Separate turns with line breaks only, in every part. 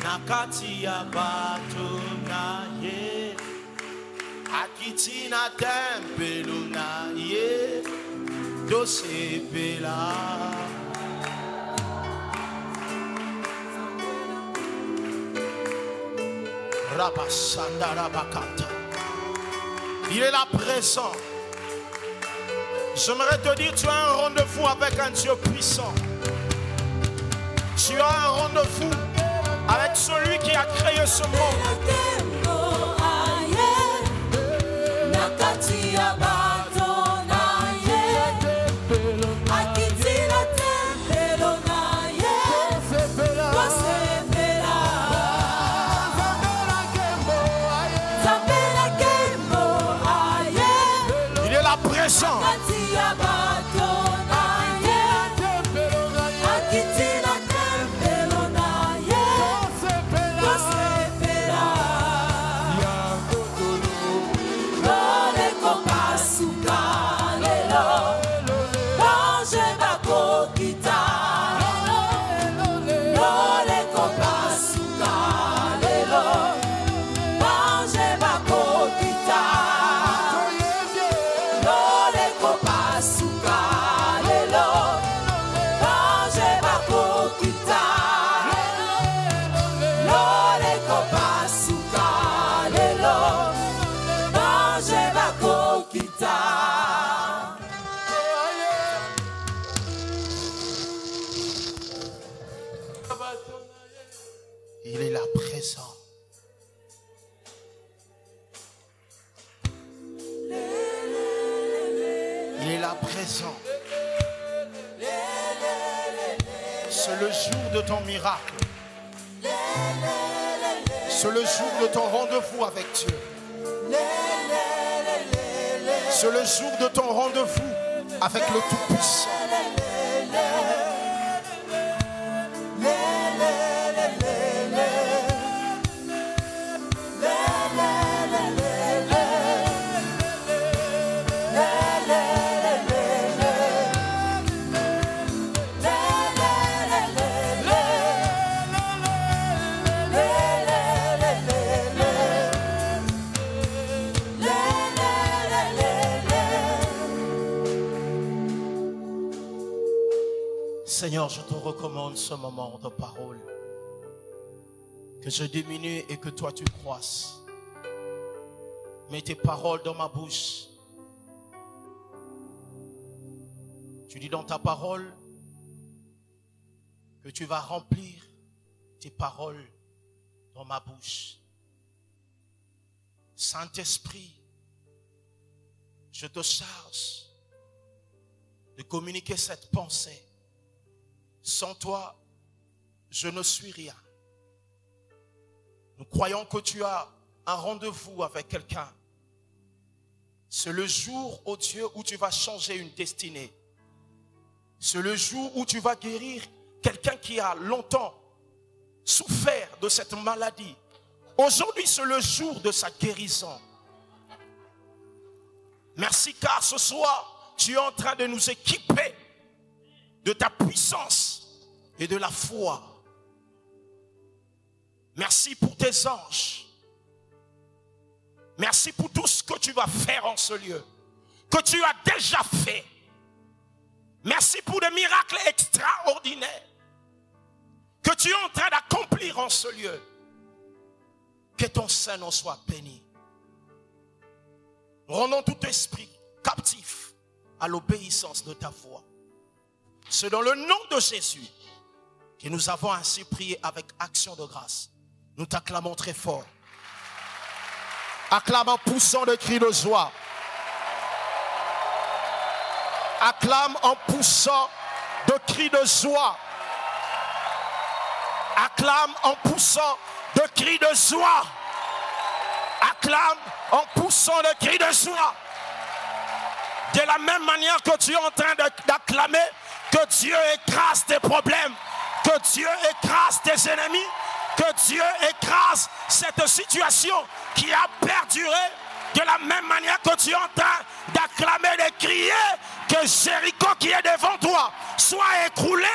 nakati ya bato na ye akiti na tempelo na ye tosepela Rabasanda Rabakata. Il est là présent. J'aimerais te dire, tu as un rendez-vous avec un Dieu puissant. Tu as un rendez-vous avec celui qui a créé ce monde. Il est là présent. Il est là présent. Il est là présent. C'est le jour de ton miracle. C'est le jour de ton rendez-vous avec Dieu. C'est le jour de ton rendez-vous avec le Tout-Puissant. Seigneur, je te recommande ce moment de parole. Que je diminue et que toi tu croisses. Mets tes paroles dans ma bouche. Tu dis dans ta parole que tu vas remplir tes paroles dans ma bouche. Saint-Esprit, je te charge de communiquer cette pensée. Sans toi, je ne suis rien. Nous croyons que tu as un rendez-vous avec quelqu'un. C'est le jour, oh Dieu, où tu vas changer une destinée. C'est le jour où tu vas guérir quelqu'un qui a longtemps souffert de cette maladie. Aujourd'hui, c'est le jour de sa guérison. Merci car ce soir, tu es en train de nous équiper de ta puissance et de la foi. Merci pour tes anges. Merci pour tout ce que tu vas faire en ce lieu, que tu as déjà fait. Merci pour des miracles extraordinaires que tu es en train d'accomplir en ce lieu. Que ton Saint-Nom soit béni. Rendons tout esprit captif à l'obéissance de ta voix. C'est dans le nom de Jésus que nous avons ainsi prié avec action de grâce. Nous t'acclamons très fort. Acclame en poussant de cris de joie. Acclame en poussant de cris de joie. Acclame en poussant de cris de joie. Acclame en poussant de cris de joie. De la même manière que tu es en train d'acclamer, que Dieu écrase tes problèmes, que Dieu écrase tes ennemis, que Dieu écrase cette situation qui a perduré. De la même manière que tu es en train d'acclamer, de crier, que Jéricho qui est devant toi soit écroulé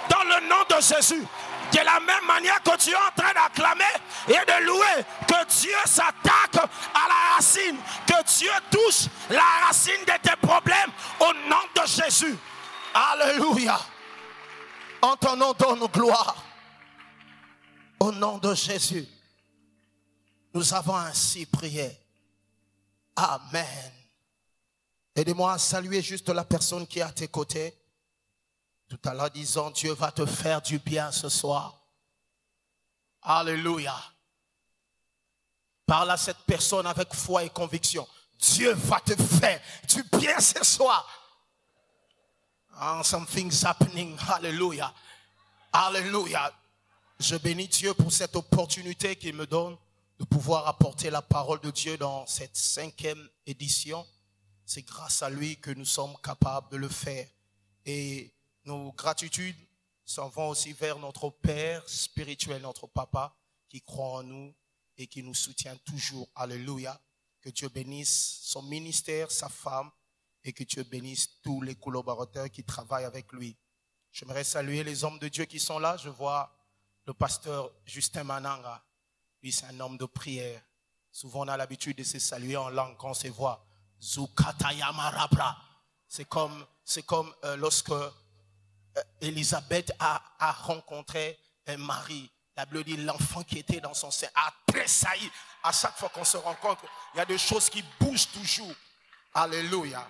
dans le nom de Jésus. De la même manière que tu es en train d'acclamer et de louer, que Dieu s'attaque à la racine, que Dieu touche la racine de tes problèmes au nom de Jésus. Alléluia. En ton nom, donne gloire. Au nom de Jésus. Nous avons ainsi prié. Amen. Aidez-moi à saluer juste la personne qui est à tes côtés. Tout à l'heure disant, Dieu va te faire du bien ce soir. Alléluia. Parle à cette personne avec foi et conviction. Dieu va te faire du bien ce soir. Oh, something's happening. Alléluia. Alléluia. Je bénis Dieu pour cette opportunité qu'il me donne de pouvoir apporter la parole de Dieu dans cette 5e édition. C'est grâce à lui que nous sommes capables de le faire. Et nos gratitudes s'en vont aussi vers notre Père spirituel, notre Papa, qui croit en nous et qui nous soutient toujours. Alléluia. Que Dieu bénisse son ministère, sa femme, et que Dieu bénisse tous les collaborateurs qui travaillent avec lui. J'aimerais saluer les hommes de Dieu qui sont là. Je vois le pasteur Justin Mananga. Lui, c'est un homme de prière. Souvent, on a l'habitude de se saluer en langue quand on se voit. C'est comme lorsque Élisabeth a rencontré un mari. La Bible dit l'enfant qui était dans son sein a tressailli. À chaque fois qu'on se rencontre, il y a des choses qui bougent toujours. Alléluia.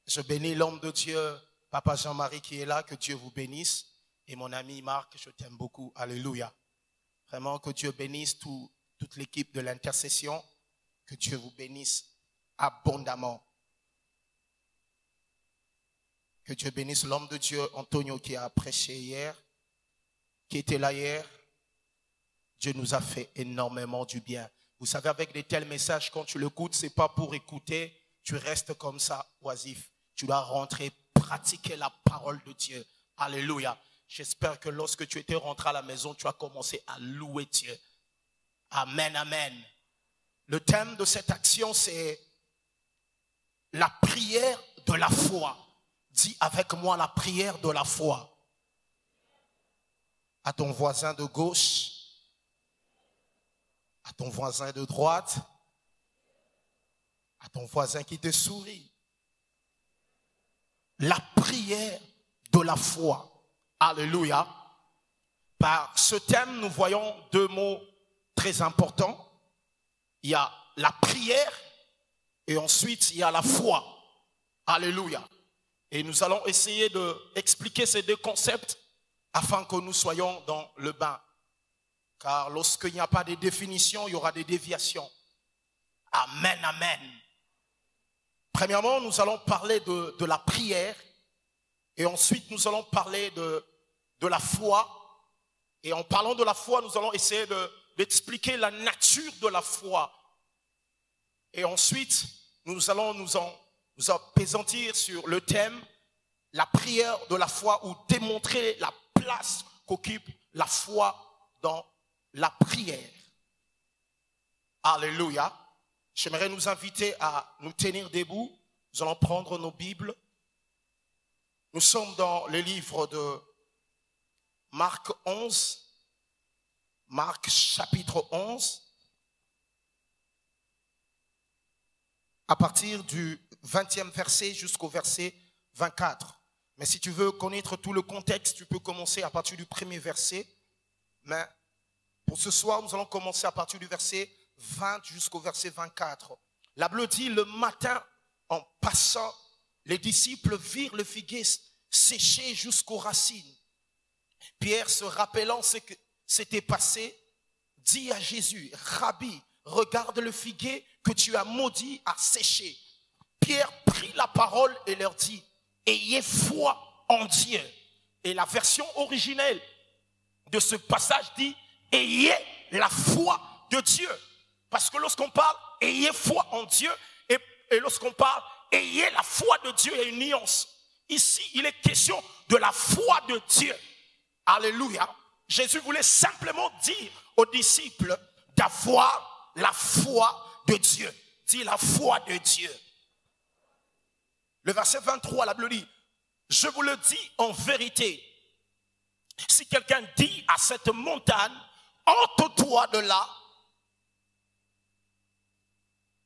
Je bénis l'homme de Dieu, Papa Jean-Marie qui est là, que Dieu vous bénisse. Et mon ami Marc, je t'aime beaucoup. Alléluia. Vraiment que Dieu bénisse toute l'équipe de l'intercession. Que Dieu vous bénisse abondamment. Que Dieu bénisse l'homme de Dieu, Antonio, qui a prêché hier, qui était là hier. Dieu nous a fait énormément du bien. Vous savez, avec de tels messages, quand tu l'écoutes, ce n'est pas pour écouter, tu restes comme ça, oisif. Tu dois rentrer, pratiquer la parole de Dieu. Alléluia. J'espère que lorsque tu étais rentré à la maison, tu as commencé à louer Dieu. Amen, amen. Le thème de cette action, c'est la prière de la foi. Dis avec moi la prière de la foi. À ton voisin de gauche, à ton voisin de droite, à ton voisin qui te sourit. La prière de la foi. Alléluia. Par ce thème, nous voyons deux mots très importants. Il y a la prière et ensuite il y a la foi. Alléluia. Et nous allons essayer d'expliquer ces deux concepts afin que nous soyons dans le bain. Car lorsqu'il n'y a pas de définition, il y aura des déviations. Amen, amen. Premièrement, nous allons parler de la prière. Et ensuite, nous allons parler de la foi. Et en parlant de la foi, nous allons essayer d'expliquer la nature de la foi. Et ensuite, nous allons nous appesantir sur le thème, la prière de la foi, ou démontrer la place qu'occupe la foi dans la prière. Alléluia. J'aimerais nous inviter à nous tenir debout. Nous allons prendre nos Bibles. Nous sommes dans le livre de Marc 11. Marc chapitre 11. À partir du 20e verset jusqu'au verset 24. Mais si tu veux connaître tout le contexte, tu peux commencer à partir du premier verset. Mais pour ce soir, nous allons commencer à partir du verset 20 jusqu'au verset 24. La Bible dit, le matin, en passant, les disciples virent le figuier séché jusqu'aux racines. Pierre, se rappelant ce que s'était passé, dit à Jésus, Rabbi, regarde le figuier que tu as maudit à sécher. Pierre prit la parole et leur dit, ayez foi en Dieu. Et la version originelle de ce passage dit, ayez la foi de Dieu. Parce que lorsqu'on parle, ayez foi en Dieu, et lorsqu'on parle, ayez la foi de Dieu, il y a une nuance. Ici, il est question de la foi de Dieu. Alléluia. Jésus voulait simplement dire aux disciples d'avoir la foi de Dieu. Dis la foi de Dieu. Le verset 23, la Bible dit, je vous le dis en vérité, Si quelqu'un dit à cette montagne, ôte-toi de là,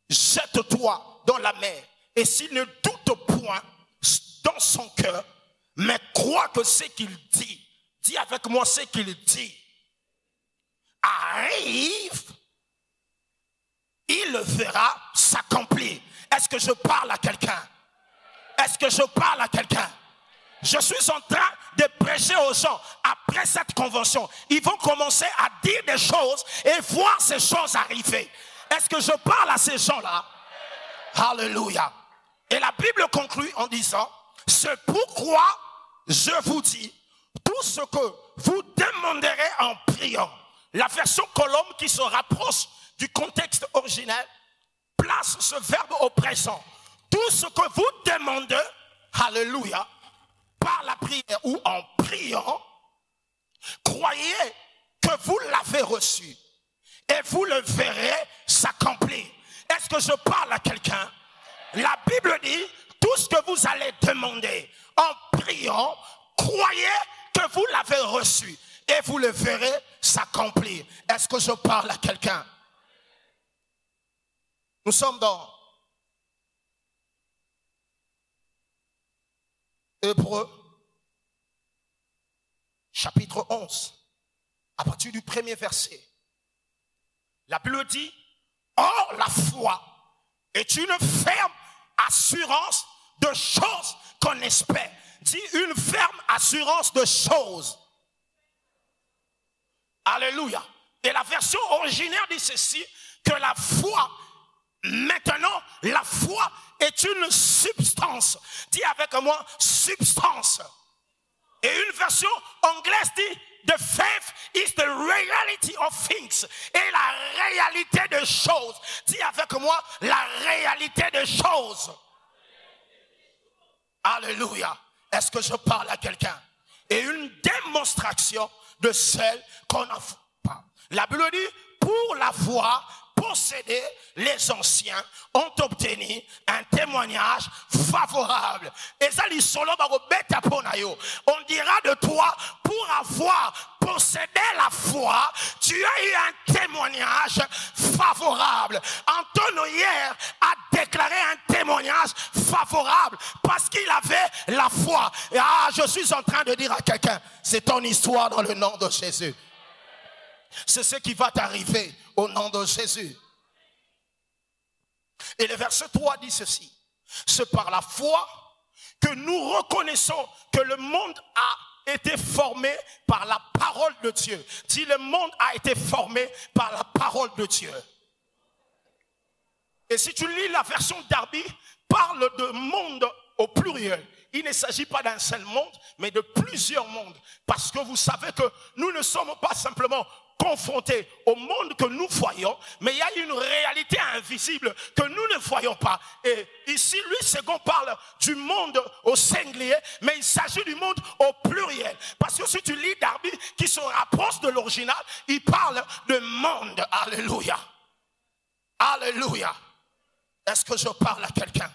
jette-toi dans la mer. Et s'il ne doute point dans son cœur, mais croit que ce qu'il dit, dis avec moi ce qu'il dit, arrive, il le verra s'accomplir. Est-ce que je parle à quelqu'un? Est-ce que je parle à quelqu'un? Je suis en train de prêcher aux gens. Après cette convention, ils vont commencer à dire des choses et voir ces choses arriver. Est-ce que je parle à ces gens-là? Alléluia. Et la Bible conclut en disant, c'est pourquoi je vous dis, tout ce que vous demanderez en priant. La version Colombe qui se rapproche du contexte originel place ce verbe au présent. Tout ce que vous demandez, alléluia, par la prière ou en priant, croyez que vous l'avez reçu et vous le verrez s'accomplir. Est-ce que je parle à quelqu'un? La Bible dit, tout ce que vous allez demander en priant, croyez que vous l'avez reçu et vous le verrez s'accomplir. Est-ce que je parle à quelqu'un? Nous sommes dans Hébreux, chapitre 11, à partir du premier verset. La Bible dit, or la foi est une ferme assurance de choses qu'on espère. Dit une ferme assurance de choses. Alléluia. Et la version originaire dit ceci, que la foi, maintenant, la foi est une substance. Dis avec moi, substance. Et une version anglaise dit, the faith is the reality of things. Et la réalité des choses. Dis avec moi, la réalité des choses. Alléluia. Est-ce que je parle à quelqu'un? Et une démonstration de celle qu'on n'a pas. La Bible dit, pour l'avoir possédé, les anciens ont obtenu un témoignage favorable. Et ça, on dira de toi, pour avoir possédé la foi, tu as eu un témoignage favorable. Antonio hier a déclaré un témoignage favorable parce qu'il avait la foi. Et je suis en train de dire à quelqu'un, c'est ton histoire dans le nom de Jésus. C'est ce qui va t'arriver au nom de Jésus. Et le verset 3 dit ceci. C'est par la foi que nous reconnaissons que le monde a été formé par la parole de Dieu. Si le monde a été formé par la parole de Dieu. Et si tu lis la version Darby, parle de monde au pluriel. Il ne s'agit pas d'un seul monde, mais de plusieurs mondes. Parce que vous savez que nous ne sommes pas simplement confrontés au monde que nous voyons, mais il y a une réalité invisible que nous ne voyons pas. Et ici, lui, second parle du monde au singulier, mais il s'agit du monde au pluriel. Parce que si tu lis Darby, qui se rapproche de l'original, il parle de monde. Alléluia. Alléluia. Est-ce que je parle à quelqu'un?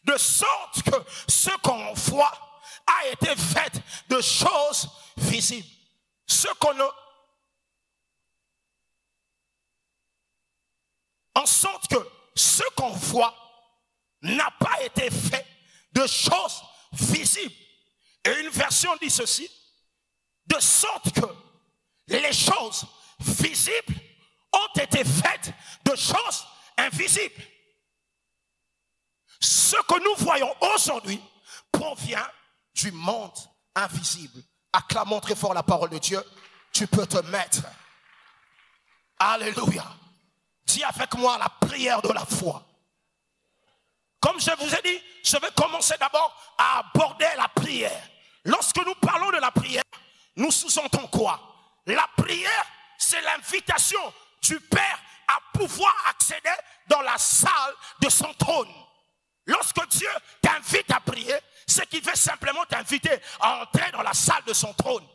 De sorte que ce qu'on voit a été fait de choses visibles. Ce qu'on a, en sorte que ce qu'on voit n'a pas été fait de choses visibles. Et une version dit ceci, de sorte que les choses visibles ont été faites de choses invisibles. Ce que nous voyons aujourd'hui provient du monde invisible. Acclamons très fort la parole de Dieu. Tu peux te mettre. Alléluia. Dis avec moi la prière de la foi. Comme je vous ai dit, je vais commencer d'abord à aborder la prière. Lorsque nous parlons de la prière, nous sous-entendons quoi? La prière, c'est l'invitation du Père à pouvoir accéder dans la salle de son trône. Lorsque Dieu t'invite à prier, c'est qu'il veut simplement t'inviter à entrer dans la salle de son trône.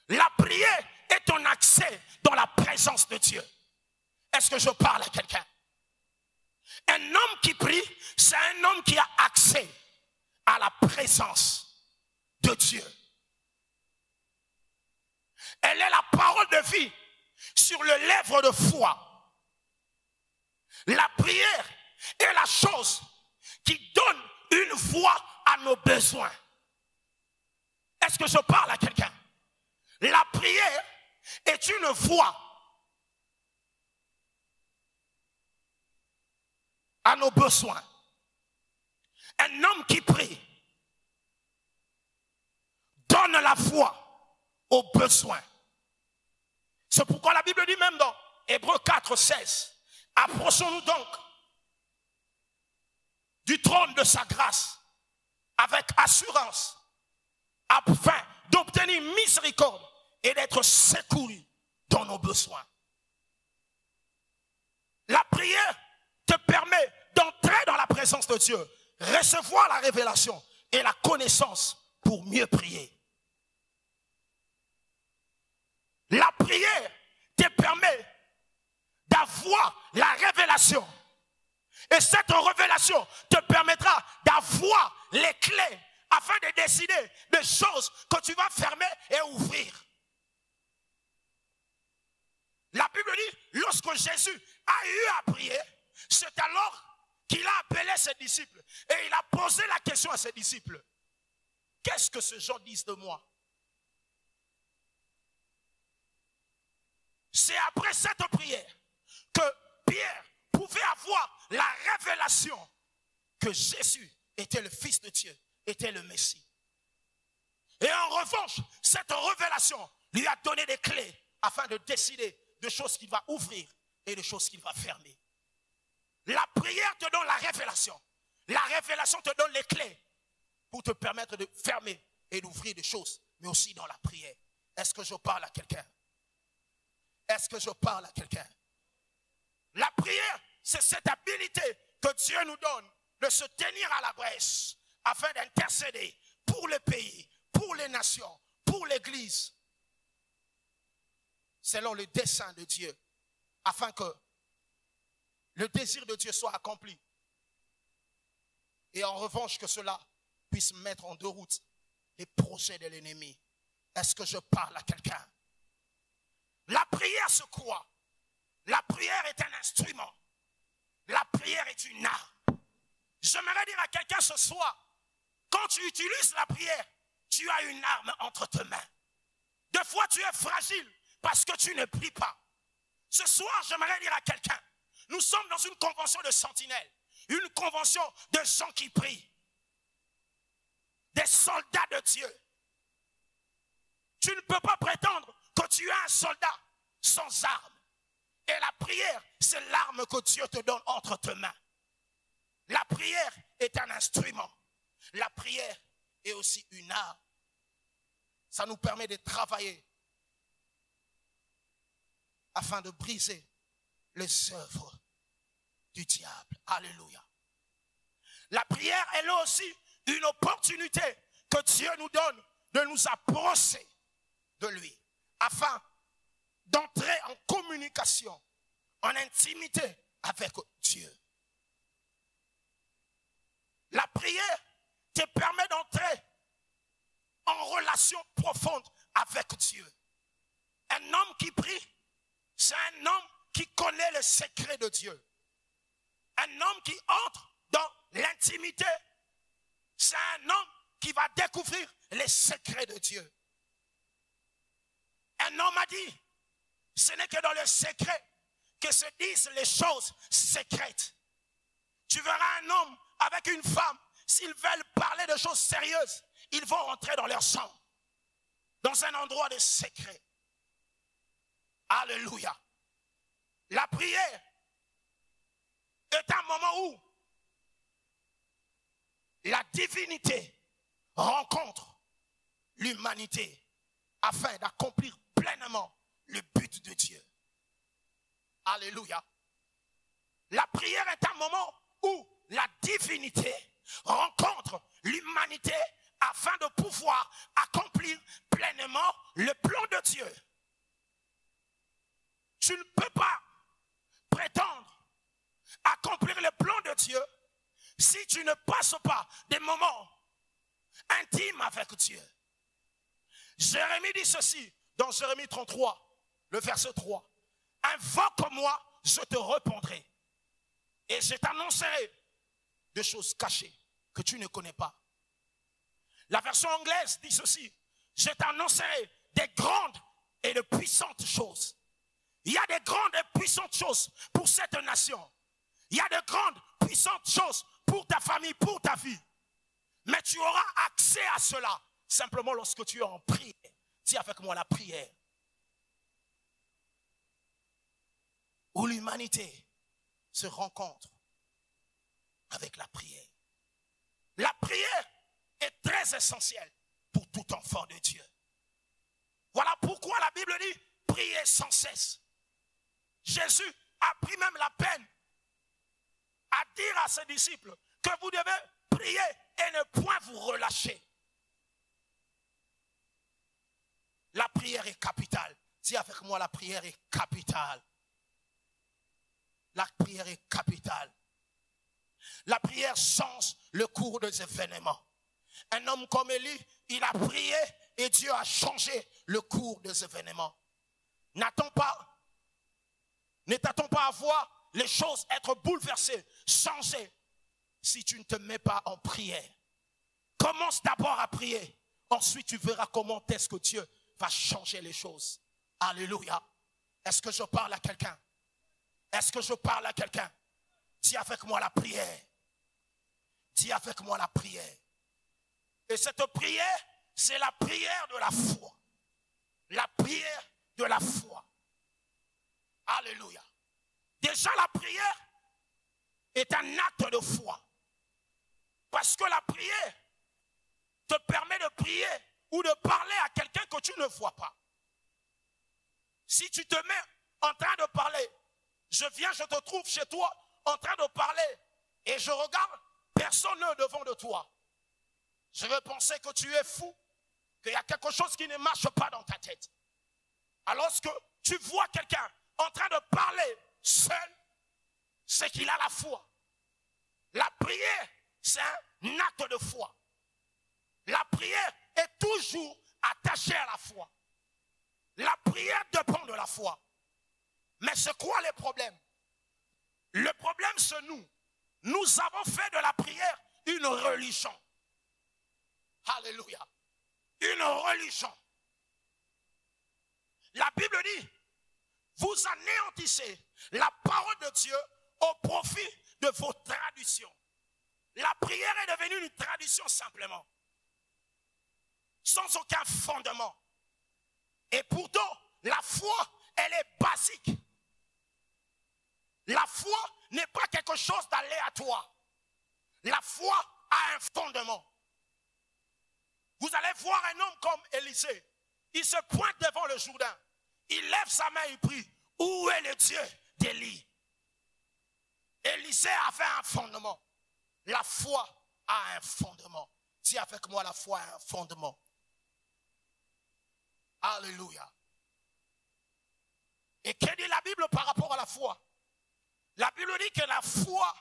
La prière est ton accès dans la présence de Dieu. Est-ce que je parle à quelqu'un? Un homme qui prie, c'est un homme qui a accès à la présence de Dieu. de vie sur le lèvre de foi. La prière est la chose qui donne une voix à nos besoins. Est-ce que je parle à quelqu'un? La prière est une voix à nos besoins. Un homme qui prie donne la voix aux besoins. C'est pourquoi la Bible dit même dans Hébreux 4, 16, approchons-nous donc du trône de sa grâce avec assurance afin d'obtenir miséricorde et d'être secourus dans nos besoins. La prière te permet d'entrer dans la présence de Dieu, recevoir la révélation et la connaissance pour mieux prier. La prière te permet d'avoir la révélation. Et cette révélation te permettra d'avoir les clés afin de décider des choses que tu vas fermer et ouvrir. La Bible dit, lorsque Jésus a eu à prier, c'est alors qu'il a appelé ses disciples et il a posé la question à ses disciples. Qu'est-ce que ces gens disent de moi? C'est après cette prière que Pierre pouvait avoir la révélation que Jésus était le Fils de Dieu, était le Messie. Et en revanche, cette révélation lui a donné des clés afin de décider de choses qu'il va ouvrir et de choses qu'il va fermer. La prière te donne la révélation. La révélation te donne les clés pour te permettre de fermer et d'ouvrir des choses, mais aussi dans la prière. Est-ce que je parle à quelqu'un? Est-ce que je parle à quelqu'un? La prière, c'est cette habilité que Dieu nous donne de se tenir à la brèche afin d'intercéder pour le pays, pour les nations, pour l'Église, selon le dessein de Dieu, afin que le désir de Dieu soit accompli. Et en revanche, que cela puisse mettre en déroute les projets de l'ennemi. Est-ce que je parle à quelqu'un? La prière, c'est quoi? La prière est un instrument. La prière est une arme. J'aimerais dire à quelqu'un ce soir, quand tu utilises la prière, tu as une arme entre tes mains. Des fois, tu es fragile parce que tu ne pries pas. Ce soir, j'aimerais dire à quelqu'un, nous sommes dans une convention de sentinelles, une convention de gens qui prient, des soldats de Dieu. Tu ne peux pas prétendre que tu es un soldat sans arme. Et la prière, c'est l'arme que Dieu te donne entre tes mains. La prière est un instrument. La prière est aussi une arme. Ça nous permet de travailler afin de briser les œuvres du diable. Alléluia. La prière, elle est aussi une opportunité que Dieu nous donne de nous approcher de lui, afin d'entrer en communication, en intimité avec Dieu. La prière te permet d'entrer en relation profonde avec Dieu. Un homme qui prie, c'est un homme qui connaît le secret de Dieu. Un homme qui entre dans l'intimité, c'est un homme qui va découvrir les secrets de Dieu. Un homme a dit, ce n'est que dans le secret que se disent les choses secrètes. Tu verras un homme avec une femme, s'ils veulent parler de choses sérieuses, ils vont rentrer dans leur chambre, dans un endroit de secret. Alléluia. La prière est un moment où la divinité rencontre l'humanité afin d'accomplir pleinement le but de Dieu. Alléluia. La prière est un moment où la divinité rencontre l'humanité afin de pouvoir accomplir pleinement le plan de Dieu. Tu ne peux pas prétendre accomplir le plan de Dieu si tu ne passes pas des moments intimes avec Dieu. Jérémie dit ceci dans Jérémie 33, Le verset 3. Invoque-moi, je te répondrai. Et je t'annoncerai des choses cachées que tu ne connais pas. La version anglaise dit ceci. Je t'annoncerai des grandes et de puissantes choses. Il y a des grandes et puissantes choses pour cette nation. Il y a de grandes, puissantes choses pour ta famille, pour ta vie. Mais tu auras accès à cela simplement lorsque tu es en prière. Dis avec moi la prière. Où l'humanité se rencontre avec la prière. La prière est très essentielle pour tout enfant de Dieu. Voilà pourquoi la Bible dit priez sans cesse. Jésus a pris même la peine à dire à ses disciples que vous devez prier et ne point vous relâcher. La prière est capitale. Dis avec moi, la prière est capitale. La prière est capitale. La prière change le cours des événements. Un homme comme Élie, il a prié et Dieu a changé le cours des événements. Ne t'attends pas à voir les choses être bouleversées, changées, si tu ne te mets pas en prière. Commence d'abord à prier. Ensuite, tu verras comment est-ce que Dieu va changer les choses. Alléluia. Est-ce que je parle à quelqu'un? Est-ce que je parle à quelqu'un? Dis avec moi la prière. Dis avec moi la prière. Et cette prière, c'est la prière de la foi. La prière de la foi. Alléluia. Déjà la prière est un acte de foi. Parce que la prière te permet de prier ou de parler à quelqu'un que tu ne vois pas. Si tu te mets en train de parler, je te trouve chez toi en train de parler et je regarde, personne n'est devant de toi. Je vais penser que tu es fou, qu'il y a quelque chose qui ne marche pas dans ta tête. Alors que tu vois quelqu'un en train de parler seul, c'est qu'il a la foi. La prière, c'est un acte de foi. La prière est toujours attachée à la foi. La prière dépend de la foi. Mais c'est quoi le problème? Le problème, c'est nous. Nous avons fait de la prière une religion. Alléluia. Une religion. La Bible dit, vous anéantissez la parole de Dieu au profit de vos traditions. La prière est devenue une tradition simplement. Sans aucun fondement. Et pourtant, la foi, elle est basique. La foi n'est pas quelque chose d'aléatoire. La foi a un fondement. Vous allez voir un homme comme Élisée. Il se pointe devant le Jourdain. Il lève sa main et prie. Où est le Dieu d'Élie? Élisée avait un fondement. La foi a un fondement. Dis avec moi, la foi a un fondement. Alléluia. Et que dit la Bible par rapport à la foi? La Bible dit que la foi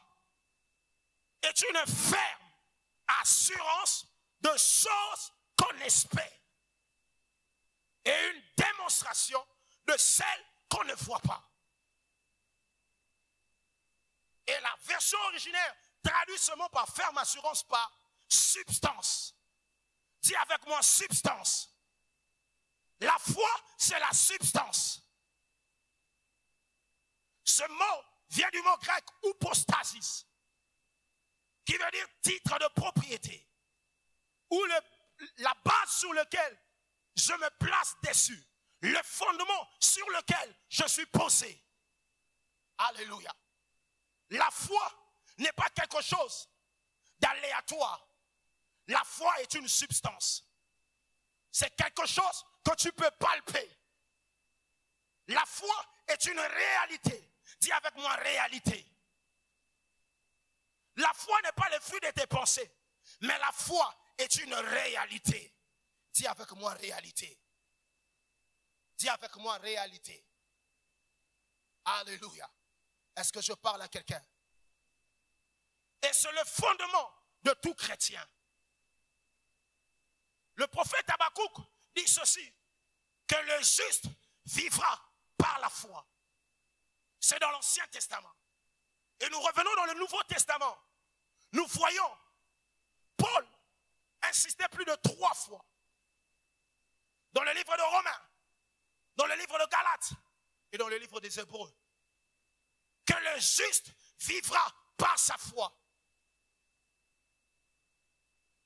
est une ferme assurance de choses qu'on espère et une démonstration de celles qu'on ne voit pas. Et la version originaire traduit ce mot par ferme assurance par substance. Dis avec moi substance. La foi, c'est la substance. Ce mot vient du mot grec hypostasis, qui veut dire titre de propriété, ou la base sur laquelle je me place dessus, le fondement sur lequel je suis posé. Alléluia. La foi n'est pas quelque chose d'aléatoire. La foi est une substance. C'est quelque chose que tu peux palper. La foi est une réalité. Dis avec moi réalité. La foi n'est pas le fruit de tes pensées, mais la foi est une réalité. Dis avec moi réalité. Dis avec moi réalité. Alléluia. Est-ce que je parle à quelqu'un? Et c'est le fondement de tout chrétien. Le prophète Habakkuk dit ceci, que le juste vivra c'est dans l'Ancien Testament. Et nous revenons dans le Nouveau Testament. Nous voyons Paul insister plus de 3 fois. Dans le livre de Romains, dans le livre de Galates et dans le livre des Hébreux. Que le juste vivra par sa foi.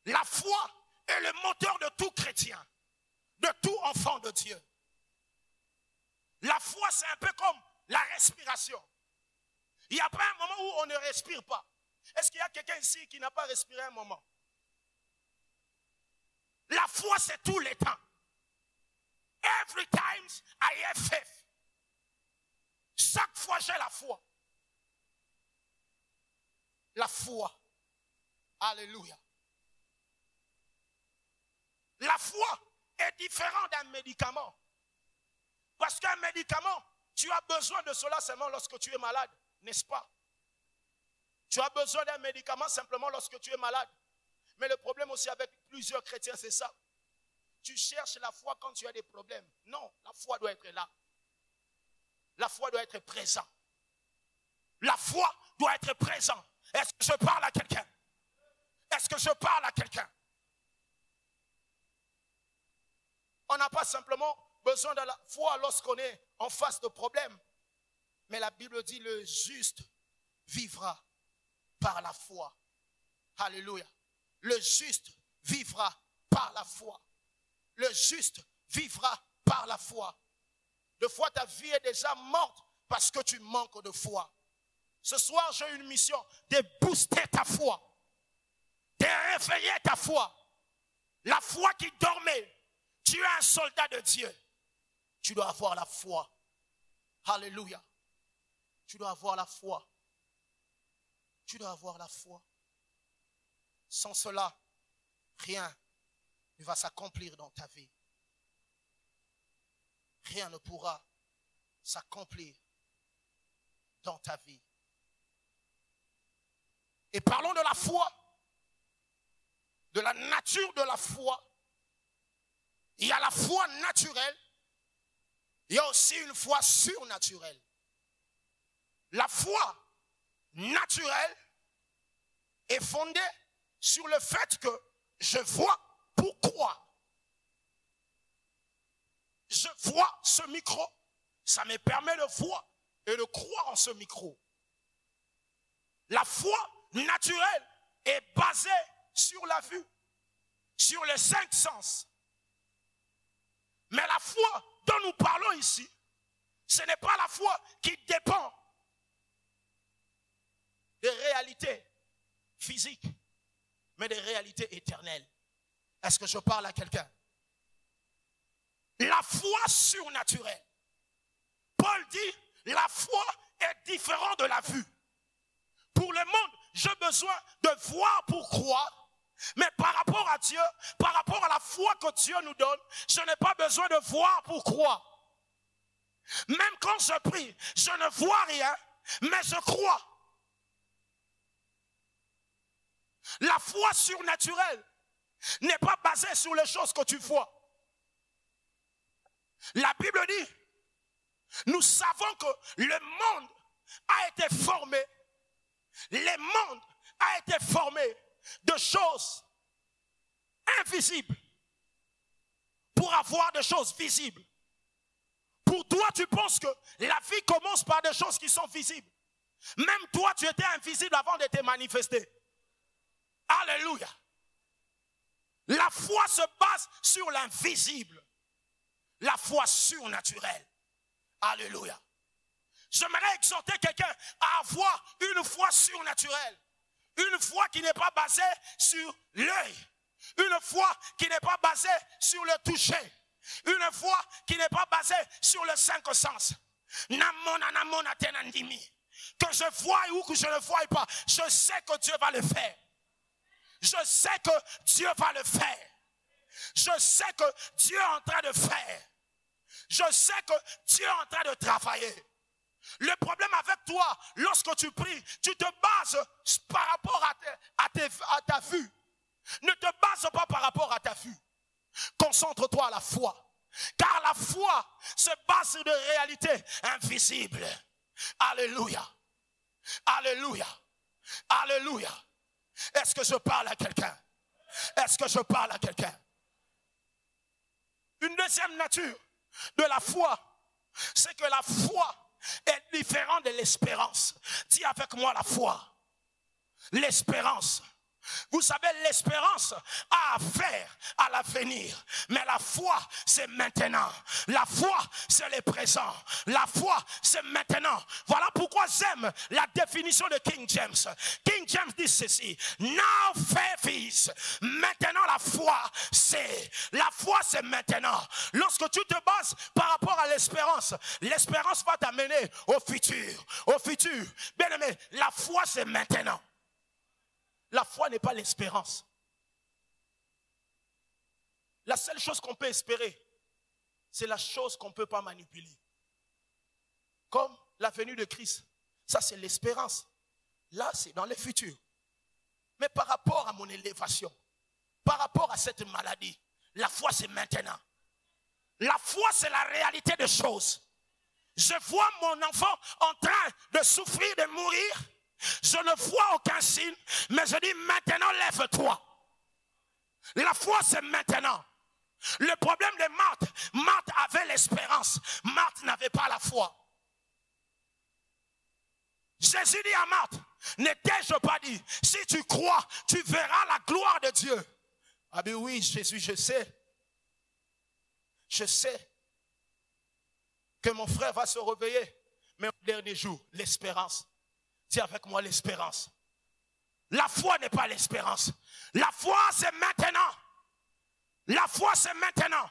La foi est le moteur de tout chrétien, de tout enfant de Dieu. La foi, c'est un peu comme la respiration. Il n'y a pas un moment où on ne respire pas. Est-ce qu'il y a quelqu'un ici qui n'a pas respiré un moment? La foi, c'est tous les temps. Every time I have faith. Chaque fois, j'ai la foi. La foi. Alléluia. La foi est différente d'un médicament. Parce qu'un médicament, tu as besoin de cela seulement lorsque tu es malade, n'est-ce pas? Tu as besoin d'un médicament simplement lorsque tu es malade. Mais le problème aussi avec plusieurs chrétiens, c'est ça. Tu cherches la foi quand tu as des problèmes. Non, la foi doit être là. La foi doit être présente. La foi doit être présente. Est-ce que je parle à quelqu'un? Est-ce que je parle à quelqu'un? On n'a pas simplement besoin de la foi lorsqu'on est en face de problèmes. Mais la Bible dit le juste vivra par la foi. Alléluia. Le juste vivra par la foi. Le juste vivra par la foi. De fois, ta vie est déjà morte parce que tu manques de foi. Ce soir, j'ai une mission de booster ta foi, de réveiller ta foi. La foi qui dormait. Tu es un soldat de Dieu. Tu dois avoir la foi. Alléluia. Tu dois avoir la foi. Tu dois avoir la foi. Sans cela, rien ne va s'accomplir dans ta vie. Rien ne pourra s'accomplir dans ta vie. Et parlons de la foi, de la nature de la foi. Il y a la foi naturelle, il y a aussi une foi surnaturelle. La foi naturelle est fondée sur le fait que je vois pour croire. Je vois ce micro, ça me permet de voir et de croire en ce micro. La foi naturelle est basée sur la vue, sur les 5 sens. Mais la foi dont nous parlons ici, ce n'est pas la foi qui dépend des réalités physiques, mais des réalités éternelles. Est-ce que je parle à quelqu'un? La foi surnaturelle. Paul dit, la foi est différente de la vue. Pour le monde, j'ai besoin de voir pour croire. Mais par rapport à Dieu, par rapport à la foi que Dieu nous donne, je n'ai pas besoin de voir pour croire. Même quand je prie, je ne vois rien, mais je crois. La foi surnaturelle n'est pas basée sur les choses que tu vois. La Bible dit, nous savons que le monde a été formé, le monde a été formé de choses invisibles pour avoir des choses visibles. Pour toi, tu penses que la vie commence par des choses qui sont visibles. Même toi, tu étais invisible avant de te manifester. Alléluia. La foi se base sur l'invisible. La foi surnaturelle. Alléluia. J'aimerais exhorter quelqu'un à avoir une foi surnaturelle. Une foi qui n'est pas basée sur l'œil. Une foi qui n'est pas basée sur le toucher. Une foi qui n'est pas basée sur les 5 sens. Que je voie ou que je ne voie pas, je sais que Dieu va le faire. Je sais que Dieu va le faire. Je sais que Dieu est en train de faire. Je sais que Dieu est en train de travailler. Le problème avec toi, lorsque tu pries, tu te bases par rapport à ta vue. Ne te base pas par rapport à ta vue. Concentre-toi à la foi. Car la foi se base sur des réalités invisibles. Alléluia. Alléluia. Alléluia. Est-ce que je parle à quelqu'un? Est-ce que je parle à quelqu'un? Une deuxième nature de la foi, c'est que la foi est différente de l'espérance. Dis avec moi la foi. L'espérance. Vous savez, l'espérance a affaire à l'avenir. Mais la foi, c'est maintenant. La foi, c'est le présent. La foi, c'est maintenant. Voilà pourquoi j'aime la définition de King James. King James dit ceci. Now faith is. Maintenant, la foi, c'est. La foi, c'est maintenant. Lorsque tu te bases par rapport à l'espérance, l'espérance va t'amener au futur. Au futur. Bien aimé, la foi, c'est maintenant. La foi n'est pas l'espérance. La seule chose qu'on peut espérer, c'est la chose qu'on ne peut pas manipuler. Comme la venue de Christ. Ça, c'est l'espérance. Là, c'est dans le futur. Mais par rapport à mon élévation, par rapport à cette maladie, la foi, c'est maintenant. La foi, c'est la réalité des choses. Je vois mon enfant en train de souffrir, de mourir. Je ne vois aucun signe, mais je dis maintenant lève-toi. La foi c'est maintenant. Le problème de Marthe, Marthe avait l'espérance, Marthe n'avait pas la foi. Jésus dit à Marthe, ne t'ai-je pas dit, si tu crois, tu verras la gloire de Dieu. Ah bien oui Jésus, je sais que mon frère va se réveiller, mais au dernier jour, l'espérance. Dis avec moi l'espérance. La foi n'est pas l'espérance. La foi c'est maintenant. La foi c'est maintenant.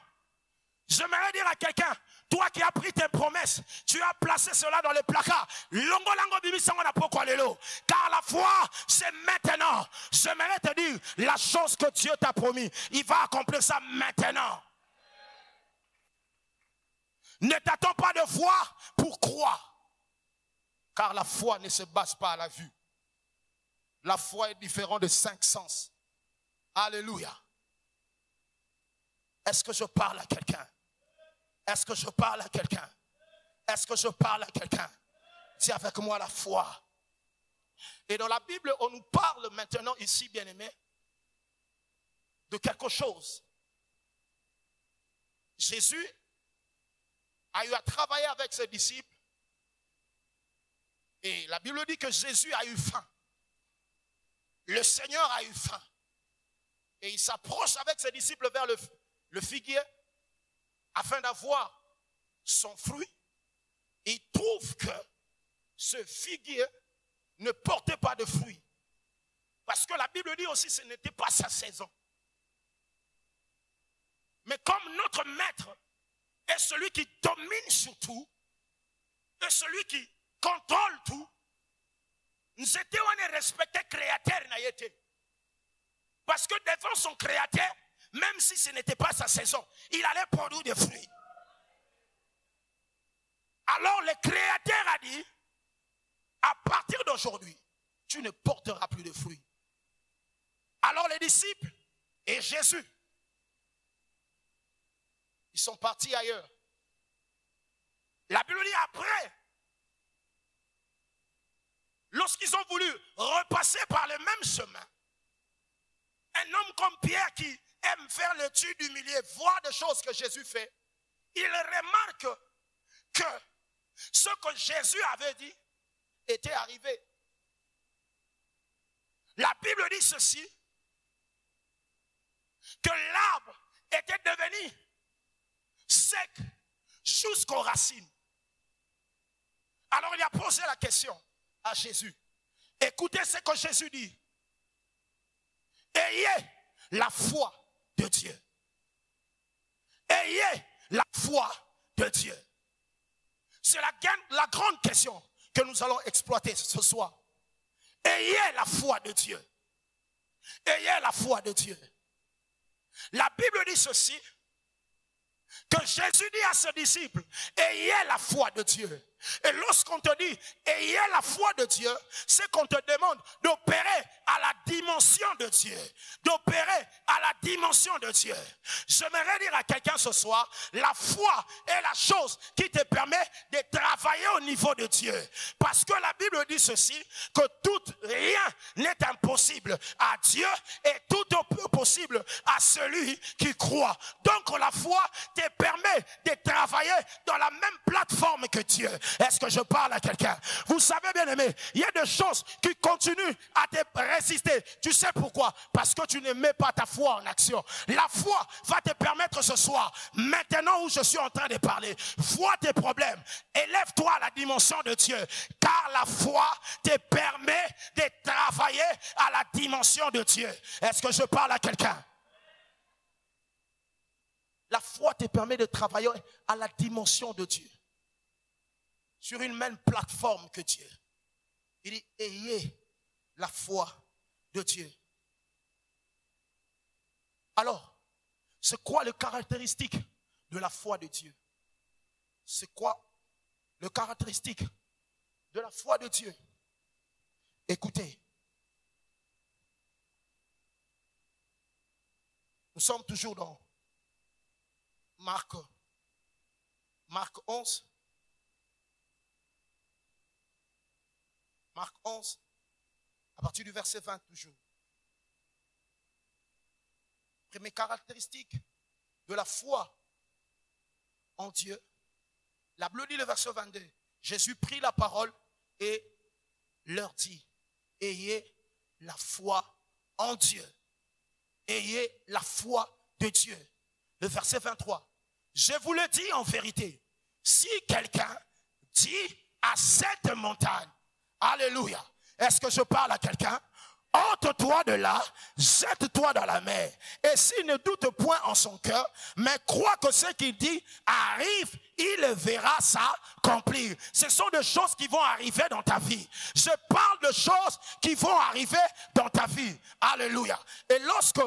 J'aimerais dire à quelqu'un, toi qui as pris tes promesses, tu as placé cela dans le placard. Car la foi c'est maintenant. J'aimerais te dire, la chose que Dieu t'a promis, il va accomplir ça maintenant. Ne t'attends pas de voir pour croire. Car la foi ne se base pas à la vue. La foi est différente de 5 sens. Alléluia. Est-ce que je parle à quelqu'un? Est-ce que je parle à quelqu'un? Est-ce que je parle à quelqu'un? Dis avec moi la foi. Et dans la Bible, on nous parle maintenant ici, bien-aimés, de quelque chose. Jésus a eu à travailler avec ses disciples. Et la Bible dit que Jésus a eu faim. Le Seigneur a eu faim. Et il s'approche avec ses disciples vers le figuier afin d'avoir son fruit. Et il trouve que ce figuier ne portait pas de fruits. Parce que la Bible dit aussi que ce n'était pas sa saison. Mais comme notre maître est celui qui domine sur tout, et celui qui contrôle tout, nous étions respectés créateur. Parce que devant son créateur, même si ce n'était pas sa saison, il allait produire des fruits. Alors le créateur a dit, à partir d'aujourd'hui, tu ne porteras plus de fruits. Alors les disciples et Jésus, ils sont partis ailleurs. La Bible dit après, lorsqu'ils ont voulu repasser par le même chemin, un homme comme Pierre qui aime faire l'étude du milieu, voir des choses que Jésus fait, il remarque que ce que Jésus avait dit était arrivé. La Bible dit ceci, que l'arbre était devenu sec jusqu'aux racines. Alors il a posé la question à Jésus. Écoutez ce que Jésus dit. Ayez la foi de Dieu. Ayez la foi de Dieu. C'est la grande question que nous allons exploiter ce soir. Ayez la foi de Dieu. Ayez la foi de Dieu. La Bible dit ceci, que Jésus dit à ses disciples, ayez la foi de Dieu. Et lorsqu'on te dit, ayez la foi de Dieu, c'est qu'on te demande d'opérer à la dimension de Dieu. D'opérer à la dimension de Dieu. J'aimerais dire à quelqu'un ce soir, la foi est la chose qui te permet de travailler au niveau niveau de Dieu. Parce que la Bible dit ceci, que tout rien n'est impossible à Dieu et tout est possible à celui qui croit. Donc la foi te permet de travailler dans la même plateforme que Dieu. Est-ce que je parle à quelqu'un? Vous savez, bien aimé, il y a des choses qui continuent à te résister. Tu sais pourquoi? Parce que tu ne mets pas ta foi en action. La foi va te permettre ce soir, maintenant où je suis en train de parler, vois tes problèmes, élève-toi à la dimension de Dieu, car la foi te permet de travailler à la dimension de Dieu. Est-ce que je parle à quelqu'un? La foi te permet de travailler à la dimension de Dieu, sur une même plateforme que Dieu. Il dit, ayez la foi de Dieu. Alors, c'est quoi les caractéristiques de la foi de Dieu? C'est quoi le caractéristique de la foi de Dieu? Écoutez, nous sommes toujours dans Marc 11. Marc 11, à partir du verset 20 toujours. Première caractéristique de la foi en Dieu. La Bible dit le verset 22. Jésus prit la parole et leur dit, ayez la foi en Dieu. Ayez la foi de Dieu. Le verset 23. Je vous le dis en vérité, si quelqu'un dit à cette montagne, alléluia, est-ce que je parle à quelqu'un? Ôte-toi de là, jette-toi dans la mer. Et s'il ne doute point en son cœur, mais croit que ce qu'il dit arrive, il verra ça accomplir. Ce sont des choses qui vont arriver dans ta vie. Je parle de choses qui vont arriver dans ta vie. Alléluia. Et lorsque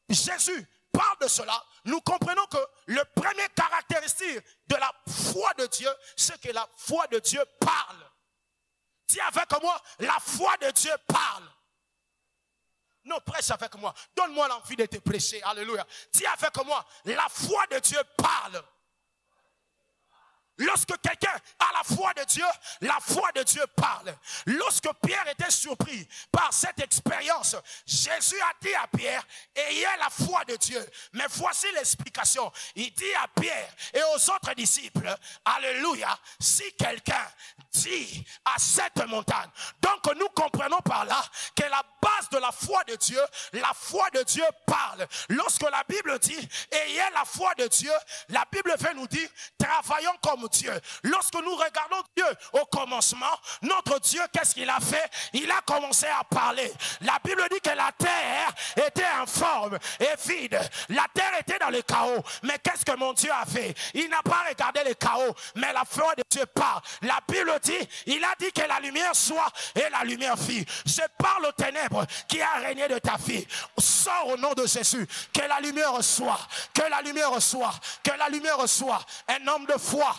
Jésus parle de cela, nous comprenons que le premier caractéristique de la foi de Dieu, c'est que la foi de Dieu parle. Dis avec moi, la foi de Dieu parle. Non, prêche avec moi. Donne-moi l'envie de te prêcher. Alléluia. Dis avec moi, la foi de Dieu parle. Lorsque quelqu'un a la foi de Dieu parle. Lorsque Pierre était surpris par cette expérience, Jésus a dit à Pierre, ayez la foi de Dieu. Mais voici l'explication. Il dit à Pierre et aux autres disciples, alléluia, si quelqu'un dit à cette montagne. Donc nous comprenons par là que la base de la foi de Dieu parle. Lorsque la Bible dit, ayez la foi de Dieu, la Bible veut nous dire, travaillons comme Dieu. Lorsque nous regardons Dieu au commencement, notre Dieu, qu'est-ce qu'il a fait? Il a commencé à parler. La Bible dit que la terre était informe et vide. La terre était dans le chaos. Mais qu'est-ce que mon Dieu a fait? Il n'a pas regardé le chaos, mais la foi de Dieu parle. La Bible dit, il a dit que la lumière soit et la lumière fit. Je parle aux ténèbres qui a régné de ta vie. Sors au nom de Jésus. Que la lumière soit, que la lumière soit, que la lumière soit. Un homme de foi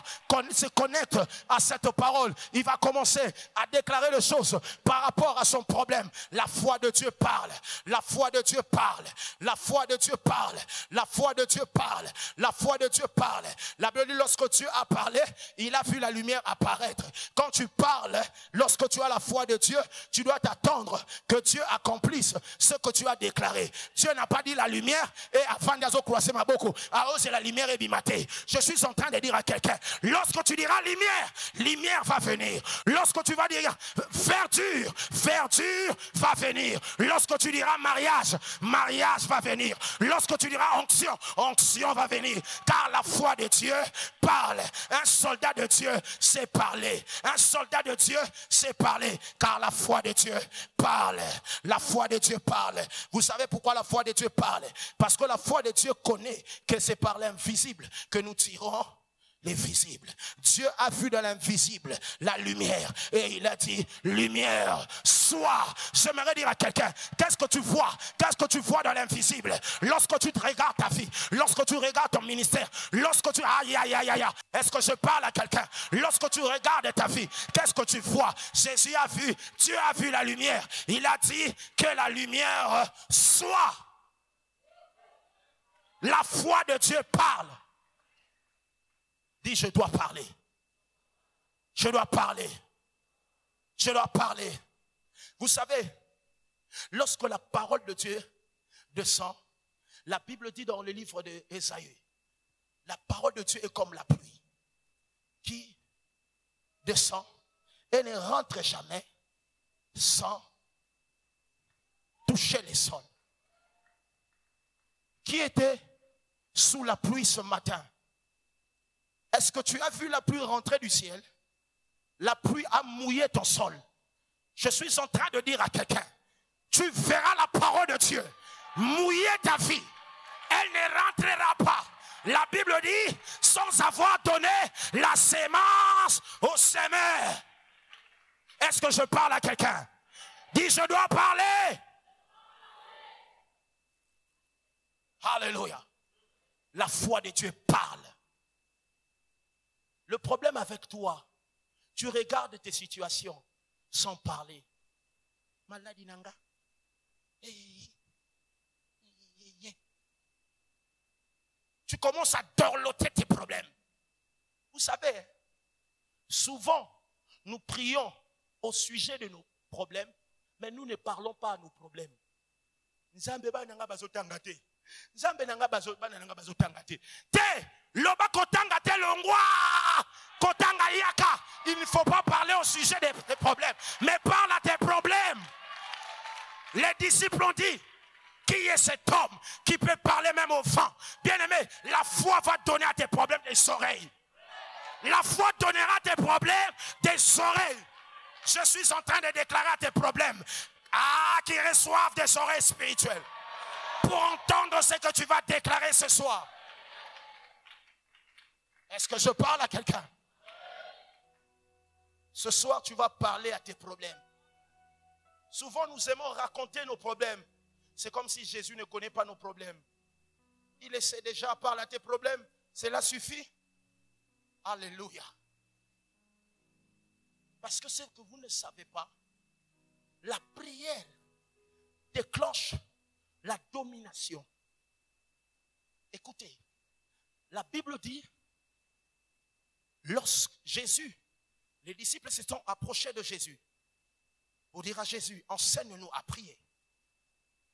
se connecte à cette parole. Il va commencer à déclarer les choses par rapport à son problème. La foi de Dieu parle. La foi de Dieu parle. La foi de Dieu parle. La foi de Dieu parle. La foi de Dieu parle. La Bible dit, lorsque Dieu a parlé, il a vu la lumière apparaître. Quand tu parles, lorsque tu as la foi de Dieu, tu dois t'attendre que Dieu accomplisse ce que tu as déclaré. Dieu n'a pas dit la lumière et avant d'azo croiser ma beaucoup. Alors c'est la lumière et bimaté. Je suis en train de dire à quelqu'un, lorsque tu diras lumière, lumière va venir. Lorsque tu vas dire verdure, verdure va venir. Lorsque tu diras mariage, mariage va venir. Lorsque tu diras onction, onction va venir. Car la foi de Dieu parle. Un soldat de Dieu sait parler. Un soldat de Dieu sait parler. Car la foi de Dieu parle. La foi de Dieu parle. Vous savez pourquoi la foi de Dieu parle? Parce que la foi de Dieu connaît que c'est par l'invisible que nous tirons les visibles. Dieu a vu dans l'invisible la lumière et il a dit lumière soit. J'aimerais dire à quelqu'un, qu'est-ce que tu vois? Qu'est-ce que tu vois dans l'invisible? Lorsque tu te regardes ta vie, lorsque tu regardes ton ministère, lorsque tu aïe aïe aïe aïe, est-ce que je parle à quelqu'un? Lorsque tu regardes ta vie, qu'est-ce que tu vois? Jésus a vu, Dieu a vu la lumière. Il a dit que la lumière soit. La foi de Dieu parle. Dis, je dois parler. Je dois parler. Je dois parler. Vous savez, lorsque la parole de Dieu descend, la Bible dit dans le livre d'Ésaïe, la parole de Dieu est comme la pluie qui descend et ne rentre jamais sans toucher les sols. Qui était sous la pluie ce matin? Est-ce que tu as vu la pluie rentrer du ciel? La pluie a mouillé ton sol. Je suis en train de dire à quelqu'un, tu verras la parole de Dieu mouiller ta vie. Elle ne rentrera pas. La Bible dit, sans avoir donné la sémence au semeur. Est-ce que je parle à quelqu'un? Dis, je dois parler. Alléluia. La foi de Dieu parle. Le problème avec toi, tu regardes tes situations sans parler. Maladie nanga. Tu commences à dorloter tes problèmes. Vous savez, souvent, nous prions au sujet de nos problèmes, mais nous ne parlons pas à nos problèmes. Nzambe ba nanga bazotanga te. Nzambe nanga bazotanga te. Te, loba kotanga te longwa. Kotanga yaka. Il ne faut pas parler au sujet des problèmes, mais parle à tes problèmes. Les disciples ont dit, qui est cet homme qui peut parler même au vent? Bien-aimé, la foi va donner à tes problèmes des oreilles. La foi donnera à tes problèmes des oreilles. Je suis en train de déclarer à tes problèmes, qui reçoivent des oreilles spirituelles, pour entendre ce que tu vas déclarer ce soir. Est-ce que je parle à quelqu'un? Ce soir, tu vas parler à tes problèmes. Souvent, nous aimons raconter nos problèmes. C'est comme si Jésus ne connaît pas nos problèmes. Il essaie déjà à parler à tes problèmes. Cela suffit. Alléluia. Parce que ce que vous ne savez pas, la prière déclenche la domination. Écoutez, la Bible dit, lorsque Jésus, les disciples se sont approchés de Jésus pour dire à Jésus, enseigne-nous à prier.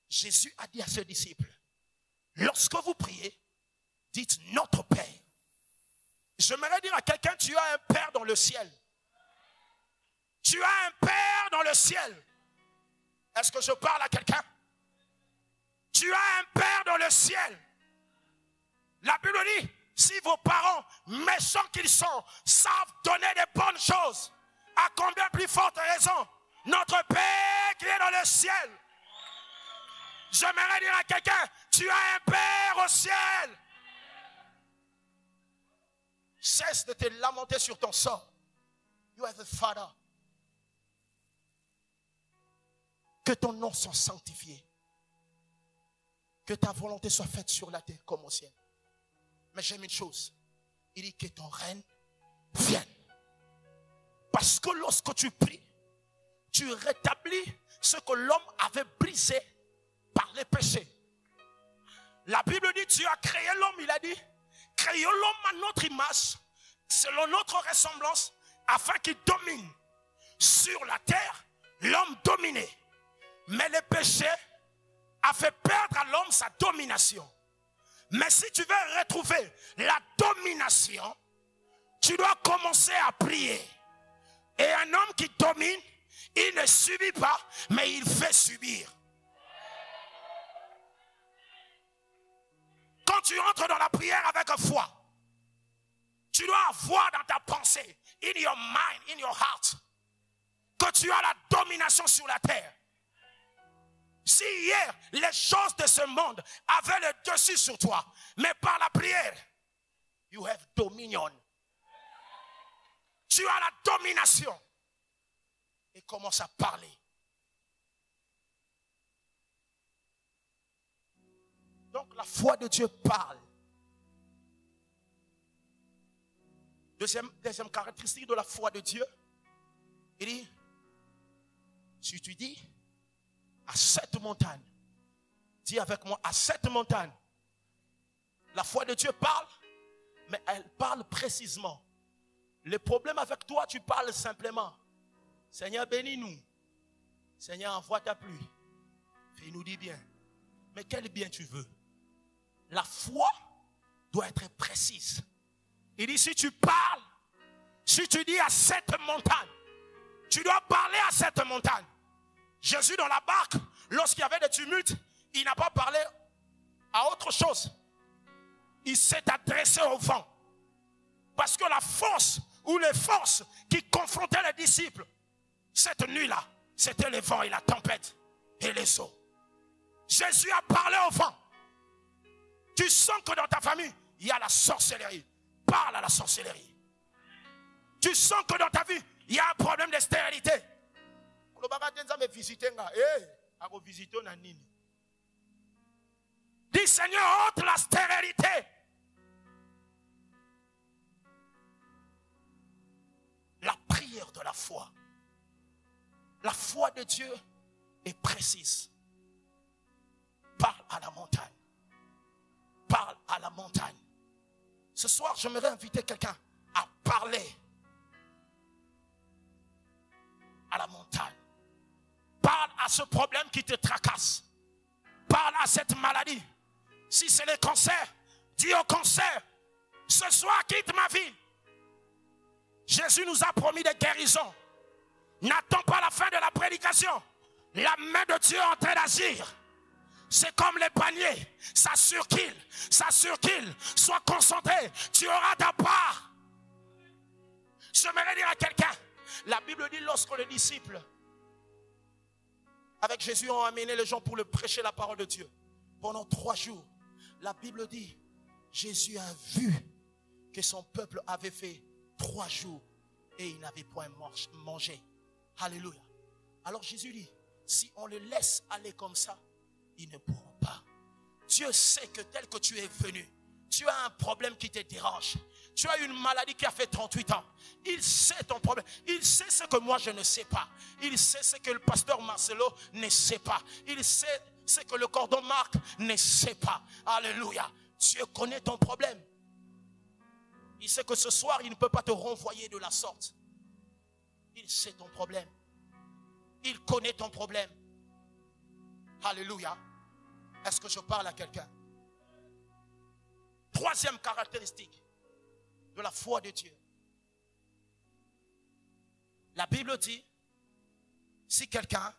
Jésus a dit à ses disciples, lorsque vous priez, dites notre Père. J'aimerais dire à quelqu'un, tu as un Père dans le ciel. Tu as un Père dans le ciel. Est-ce que je parle à quelqu'un? Tu as un Père dans le ciel. La Bible dit, si vos parents, méchants qu'ils sont, savent donner des bonnes choses, à combien plus forte raison, notre Père qui est dans le ciel. J'aimerais dire à quelqu'un, tu as un Père au ciel. Cesse de te lamenter sur ton sort. You have a Father. Que ton nom soit sanctifié. Que ta volonté soit faite sur la terre comme au ciel. Mais j'aime une chose. Il dit que ton règne vienne. Parce que lorsque tu pries, tu rétablis ce que l'homme avait brisé par les péchés. La Bible dit, Dieu a créé l'homme, il a dit, créons l'homme à notre image, selon notre ressemblance, afin qu'il domine. Sur la terre, l'homme dominait. Mais le péché a fait perdre à l'homme sa domination. Mais si tu veux retrouver la domination, tu dois commencer à prier. Et un homme qui domine, il ne subit pas, mais il fait subir. Quand tu entres dans la prière avec foi, tu dois avoir dans ta pensée, in your mind, in your heart, que tu as la domination sur la terre. Si hier, les choses de ce monde avaient le dessus sur toi, mais par la prière, you have dominion. Tu as la domination. Et commence à parler. Donc la foi de Dieu parle. Deuxième caractéristique de la foi de Dieu, il dit, si tu dis à cette montagne, dis avec moi, à cette montagne, la foi de Dieu parle, mais elle parle précisément. Les problèmes avec toi, tu parles simplement. Seigneur, bénis-nous. Seigneur, envoie ta pluie. Fais-nous du bien. Mais quel bien tu veux? La foi doit être précise. Il dit, si tu parles, si tu dis à cette montagne, tu dois parler à cette montagne. Jésus dans la barque, lorsqu'il y avait des tumultes, il n'a pas parlé à autre chose. Il s'est adressé au vent. Parce que la force ou les forces qui confrontaient les disciples, cette nuit-là, c'était le vent et la tempête et les eaux. Jésus a parlé au vent. Tu sens que dans ta famille, il y a la sorcellerie. Parle à la sorcellerie. Tu sens que dans ta vie, il y a un problème de stérilité. Dis Seigneur, ôte la stérilité. La prière de la foi. La foi de Dieu est précise. Parle à la montagne. Parle à la montagne. Ce soir, j'aimerais inviter quelqu'un à parler à la montagne. Parle à ce problème qui te tracasse. Parle à cette maladie. Si c'est le cancer, dis au cancer, ce soir quitte ma vie. Jésus nous a promis des guérisons. N'attends pas la fin de la prédication. La main de Dieu est en train d'agir. C'est comme les paniers. Ça circule. Ça circule. Sois concentré. Tu auras ta part. J'aimerais dire à quelqu'un. La Bible dit lorsque les disciples avec Jésus ont amené les gens pour le prêcher la parole de Dieu. Pendant 3 jours. La Bible dit. Jésus a vu que son peuple avait fait 3 jours. Et il n'avait point mangé. Alléluia. Alors Jésus dit. Si on le laisse aller comme ça. Ils ne pourront pas. Dieu sait que tel que tu es venu, tu as un problème qui te dérange. Tu as une maladie qui a fait 38 ans. Il sait ton problème. Il sait ce que moi je ne sais pas. Il sait ce que le pasteur Marcelo ne sait pas. Il sait ce que le cordon Marc ne sait pas. Alléluia. Dieu connaît ton problème. Il sait que ce soir, il ne peut pas te renvoyer de la sorte. Il sait ton problème. Il connaît ton problème. Alléluia. Est-ce que je parle à quelqu'un? 3e caractéristique de la foi de Dieu. La Bible dit, si quelqu'un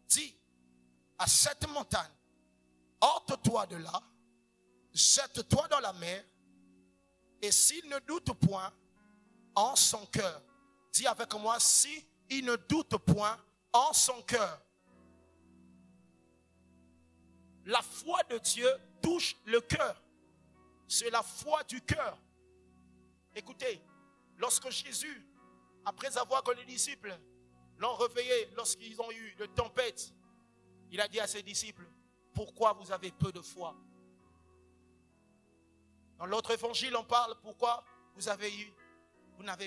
dit à cette montagne, ôte-toi de là, jette-toi dans la mer, et s'il ne doute point en son cœur, dis avec moi, si il ne doute point en son cœur. La foi de Dieu touche le cœur. C'est la foi du cœur. Écoutez, lorsque Jésus, après avoir que les disciples l'ont réveillé, lorsqu'ils ont eu une tempête, il a dit à ses disciples, pourquoi vous avez peu de foi? Dans l'autre évangile, on parle, pourquoi vous n'avez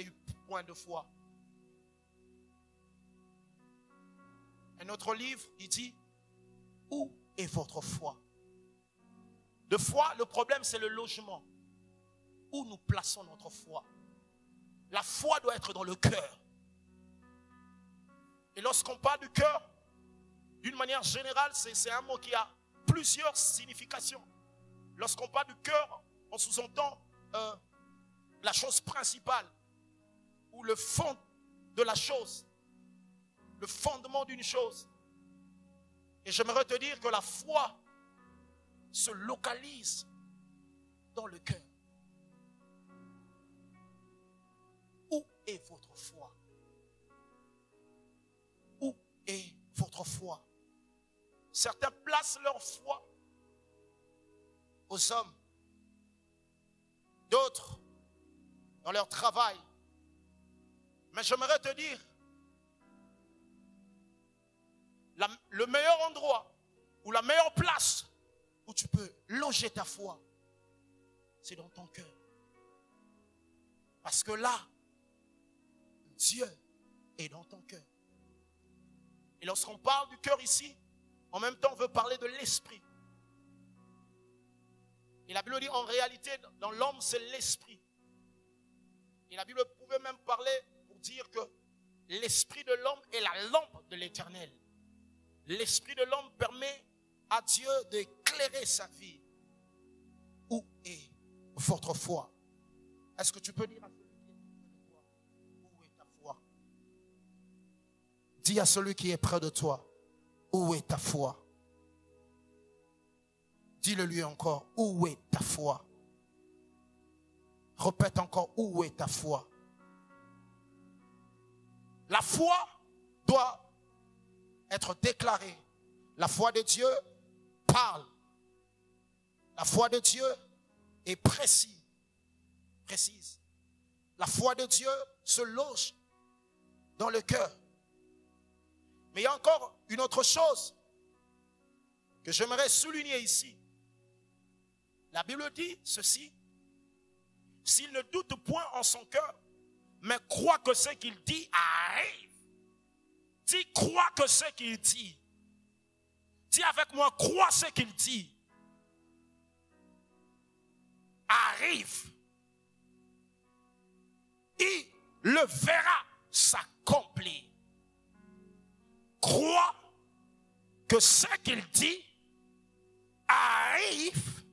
eu point de foi? Un autre livre, il dit, où est votre foi? De foi, le problème c'est le logement. Où nous plaçons notre foi? La foi doit être dans le cœur. Et lorsqu'on parle du cœur, d'une manière générale, c'est un mot qui a plusieurs significations. Lorsqu'on parle du cœur, on sous-entend la chose principale ou le fond de la chose. Le fondement d'une chose. Et j'aimerais te dire que la foi se localise dans le cœur. Où est votre foi? Où est votre foi? Certains placent leur foi aux hommes, d'autres dans leur travail. Mais j'aimerais te dire, le meilleur endroit ou la meilleure place où tu peux loger ta foi, c'est dans ton cœur. Parce que là, Dieu est dans ton cœur. Et lorsqu'on parle du cœur ici, en même temps on veut parler de l'esprit. Et la Bible dit en réalité, dans l'homme c'est l'esprit Et la Bible pouvait même parler pour dire que l'esprit de l'homme est la lampe de l'Éternel. L'esprit de l'homme permet à Dieu d'éclairer sa vie. Où est votre foi? Est-ce que tu peux dire à celui qui est près de toi, où est ta foi? Dis à celui qui est près de toi, où est ta foi? Dis-le lui encore, où est ta foi? Répète encore, où est ta foi? La foi doit être déclarée. La foi de Dieu parle. La foi de Dieu est précise. La foi de Dieu se loge dans le cœur. Mais il y a encore une autre chose que j'aimerais souligner ici. La Bible dit ceci: s'il ne doute point en son cœur, mais croit que ce qu'il dit arrive. Dis, crois que ce qu'il dit. Dis avec moi, crois ce qu'il dit. Arrive. Il le verra s'accomplir. Crois que ce qu'il dit arrive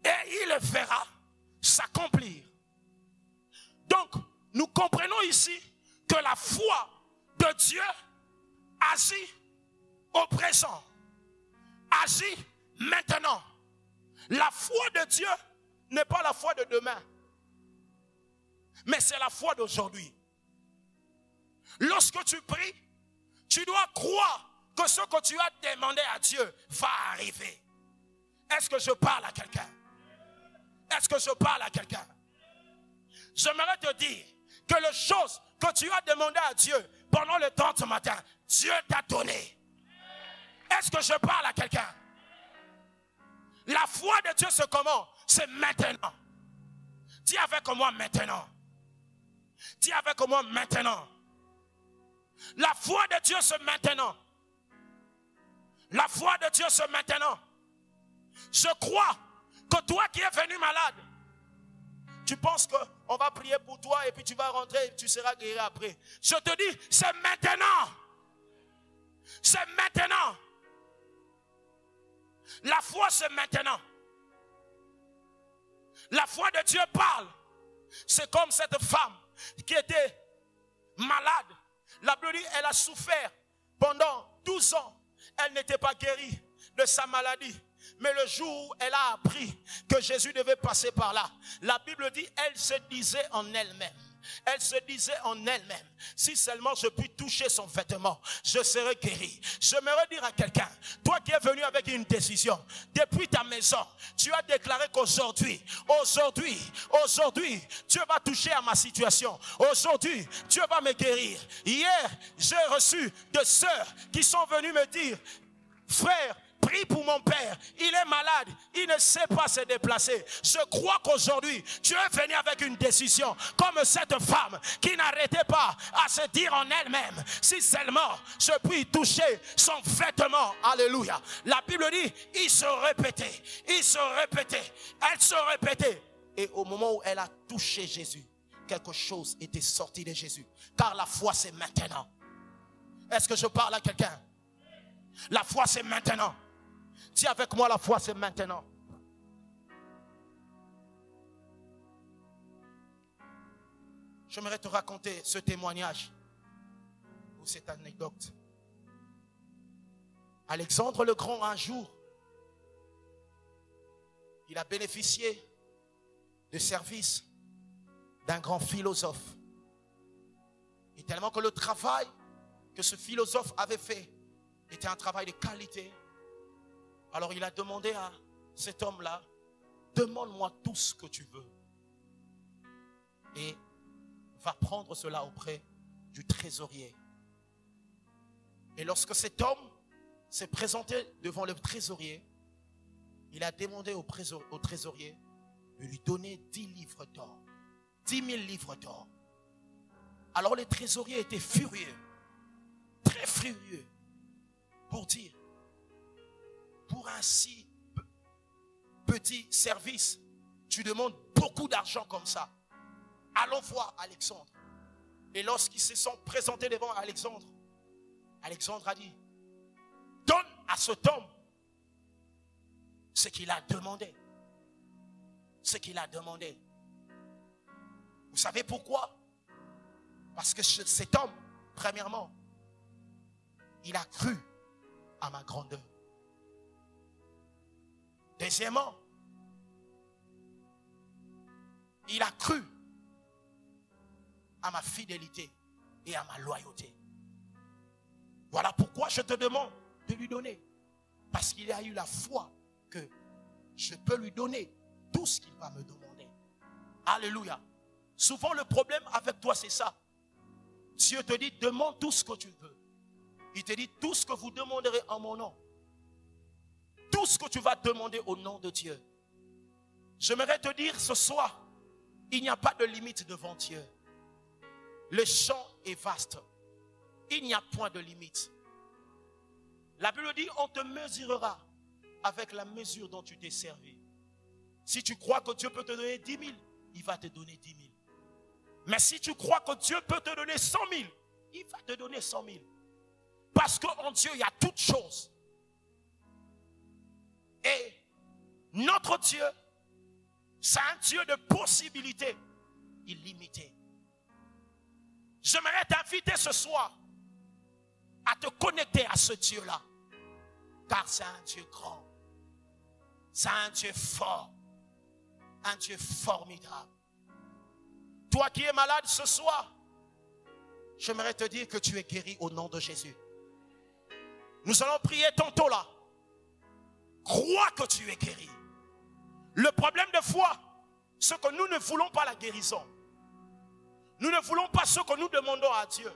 et il le verra s'accomplir. Donc, nous comprenons ici que la foi de Dieu agit au présent, agit maintenant. La foi de Dieu n'est pas la foi de demain, mais c'est la foi d'aujourd'hui. Lorsque tu pries, tu dois croire que ce que tu as demandé à Dieu va arriver. Est-ce que je parle à quelqu'un? Est-ce que je parle à quelqu'un? J'aimerais te dire que les choses que tu as demandé à Dieu pendant le temps de ce matin, Dieu t'a donné. Est-ce que je parle à quelqu'un? La foi de Dieu, c'est comment? C'est maintenant. Dis avec moi maintenant. Dis avec moi maintenant. La foi de Dieu, c'est maintenant. La foi de Dieu, c'est maintenant. Je crois que toi qui es venu malade, tu penses qu'on va prier pour toi et puis tu vas rentrer et tu seras guéri après. Je te dis, c'est maintenant. C'est maintenant. La foi, c'est maintenant. La foi de Dieu parle. C'est comme cette femme qui était malade. La Bible dit, elle a souffert pendant 12 ans. Elle n'était pas guérie de sa maladie. Mais le jour où elle a appris que Jésus devait passer par là, la Bible dit, elle se disait en elle-même. Elle se disait en elle-même, si seulement je puis toucher son vêtement, je serai guéri. J'aimerais dire à quelqu'un, toi qui es venu avec une décision, depuis ta maison, tu as déclaré qu'aujourd'hui, Dieu va toucher à ma situation. Aujourd'hui, Dieu va me guérir. Hier, j'ai reçu des sœurs qui sont venues me dire, frère, prie pour mon père, il est malade, il ne sait pas se déplacer. Je crois qu'aujourd'hui, tu es venu avec une décision, comme cette femme qui n'arrêtait pas à se dire en elle-même, si seulement je puis toucher son vêtement. Alléluia. La Bible dit, il se répétait, elle se répétait. Et au moment où elle a touché Jésus, quelque chose était sorti de Jésus. Car la foi, c'est maintenant. Est-ce que je parle à quelqu'un? La foi, c'est maintenant. Dis avec moi, la foi, c'est maintenant. J'aimerais te raconter ce témoignage ou cette anecdote. Alexandre le Grand, un jour, il a bénéficié des services d'un grand philosophe. Et tellement que le travail que ce philosophe avait fait était un travail de qualité. Alors il a demandé à cet homme-là, demande-moi tout ce que tu veux. Et va prendre cela auprès du trésorier. Et lorsque cet homme s'est présenté devant le trésorier, il a demandé au trésorier de lui donner 10 livres d'or. 10 000 livres d'or. Alors le trésorier était furieux, très furieux, pour dire, pour un si petit service, tu demandes beaucoup d'argent comme ça. allons voir Alexandre. Et lorsqu'ils se sont présentés devant Alexandre, Alexandre a dit, donne à cet homme ce qu'il a demandé. Ce qu'il a demandé. Vous savez pourquoi? Parce que cet homme, premièrement, il a cru à ma grandeur. Deuxièmement, il a cru à ma fidélité et à ma loyauté. Voilà pourquoi je te demande de lui donner. Parce qu'il a eu la foi que je peux lui donner tout ce qu'il va me demander. Alléluia. Souvent le problème avec toi c'est ça. Dieu te dit demande tout ce que tu veux. Il te dit tout ce que vous demanderez en mon nom. Tout ce que tu vas demander au nom de Dieu. J'aimerais te dire ce soir, il n'y a pas de limite devant Dieu. Le champ est vaste. Il n'y a point de limite. La Bible dit, on te mesurera avec la mesure dont tu t'es servi. Si tu crois que Dieu peut te donner 10 000, il va te donner 10 000. Mais si tu crois que Dieu peut te donner 100 000, il va te donner 100 000. Parce qu'en Dieu, il y a toutes choses. Et notre Dieu, c'est un Dieu de possibilités illimitées. J'aimerais t'inviter ce soir à te connecter à ce Dieu-là. Car c'est un Dieu grand. C'est un Dieu fort. Un Dieu formidable. Toi qui es malade ce soir, j'aimerais te dire que tu es guéri au nom de Jésus. Nous allons prier tantôt là. Crois que tu es guéri. Le problème de foi, c'est que nous ne voulons pas la guérison. Nous ne voulons pas ce que nous demandons à Dieu.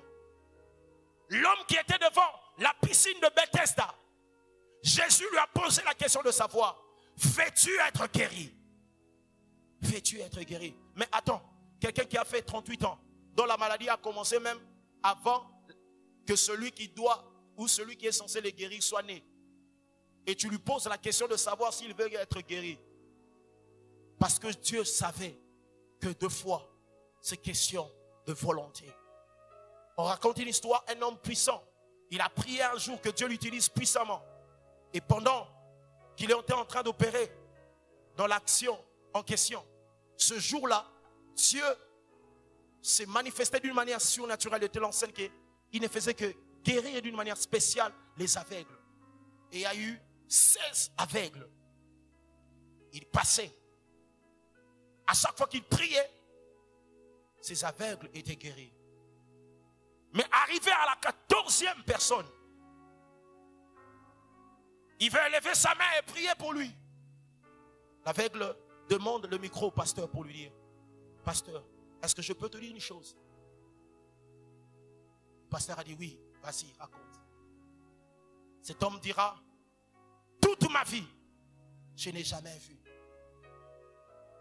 L'homme qui était devant la piscine de Bethesda, Jésus lui a posé la question de savoir, veux-tu être guéri? Veux-tu être guéri? Mais attends, quelqu'un qui a fait 38 ans, dont la maladie a commencé même avant que celui qui doit ou celui qui est censé les guérir soit né. Et tu lui poses la question de savoir s'il veut être guéri. Parce que Dieu savait que deux fois, c'est question de volonté. On raconte une histoire, un homme puissant. Il a prié un jour que Dieu l'utilise puissamment. Et pendant qu'il était en train d'opérer dans l'action en question, ce jour-là, Dieu s'est manifesté d'une manière surnaturelle de telle enseigne qu'il ne faisait que guérir d'une manière spéciale les aveugles. Et il y a eu 16 aveugles. Il passait. À chaque fois qu'il priait, ces aveugles étaient guéris. Mais arrivé à la 14e personne, il veut élever sa main et prier pour lui. L'aveugle demande le micro au pasteur pour lui dire, pasteur, est-ce que je peux te dire une chose? Le pasteur a dit oui, vas-y, raconte. Cet homme dira, toute ma vie, je n'ai jamais vu.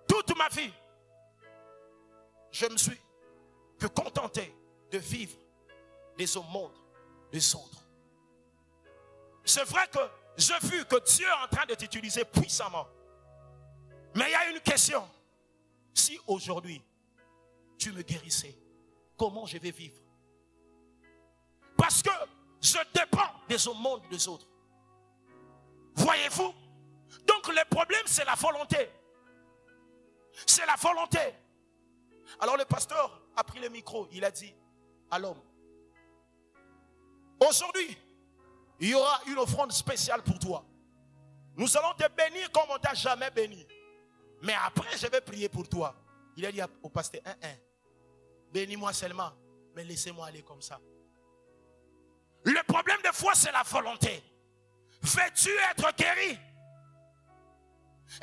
Toute ma vie, je me suis que contenté de vivre des aumônes des autres. C'est vrai que j'ai vu que Dieu est en train de t'utiliser puissamment. Mais il y a une question. Si aujourd'hui, tu me guérissais, comment je vais vivre? Parce que je dépends des aumônes des autres. Voyez-vous? Donc le problème, c'est la volonté. C'est la volonté. Alors le pasteur a pris le micro. Il a dit à l'homme, aujourd'hui, il y aura une offrande spéciale pour toi. Nous allons te bénir comme on ne t'a jamais béni. Mais après, je vais prier pour toi. Il a dit au pasteur, bénis-moi seulement, mais laissez-moi aller comme ça. Le problème de foi, c'est la volonté. Veux-tu être guéri?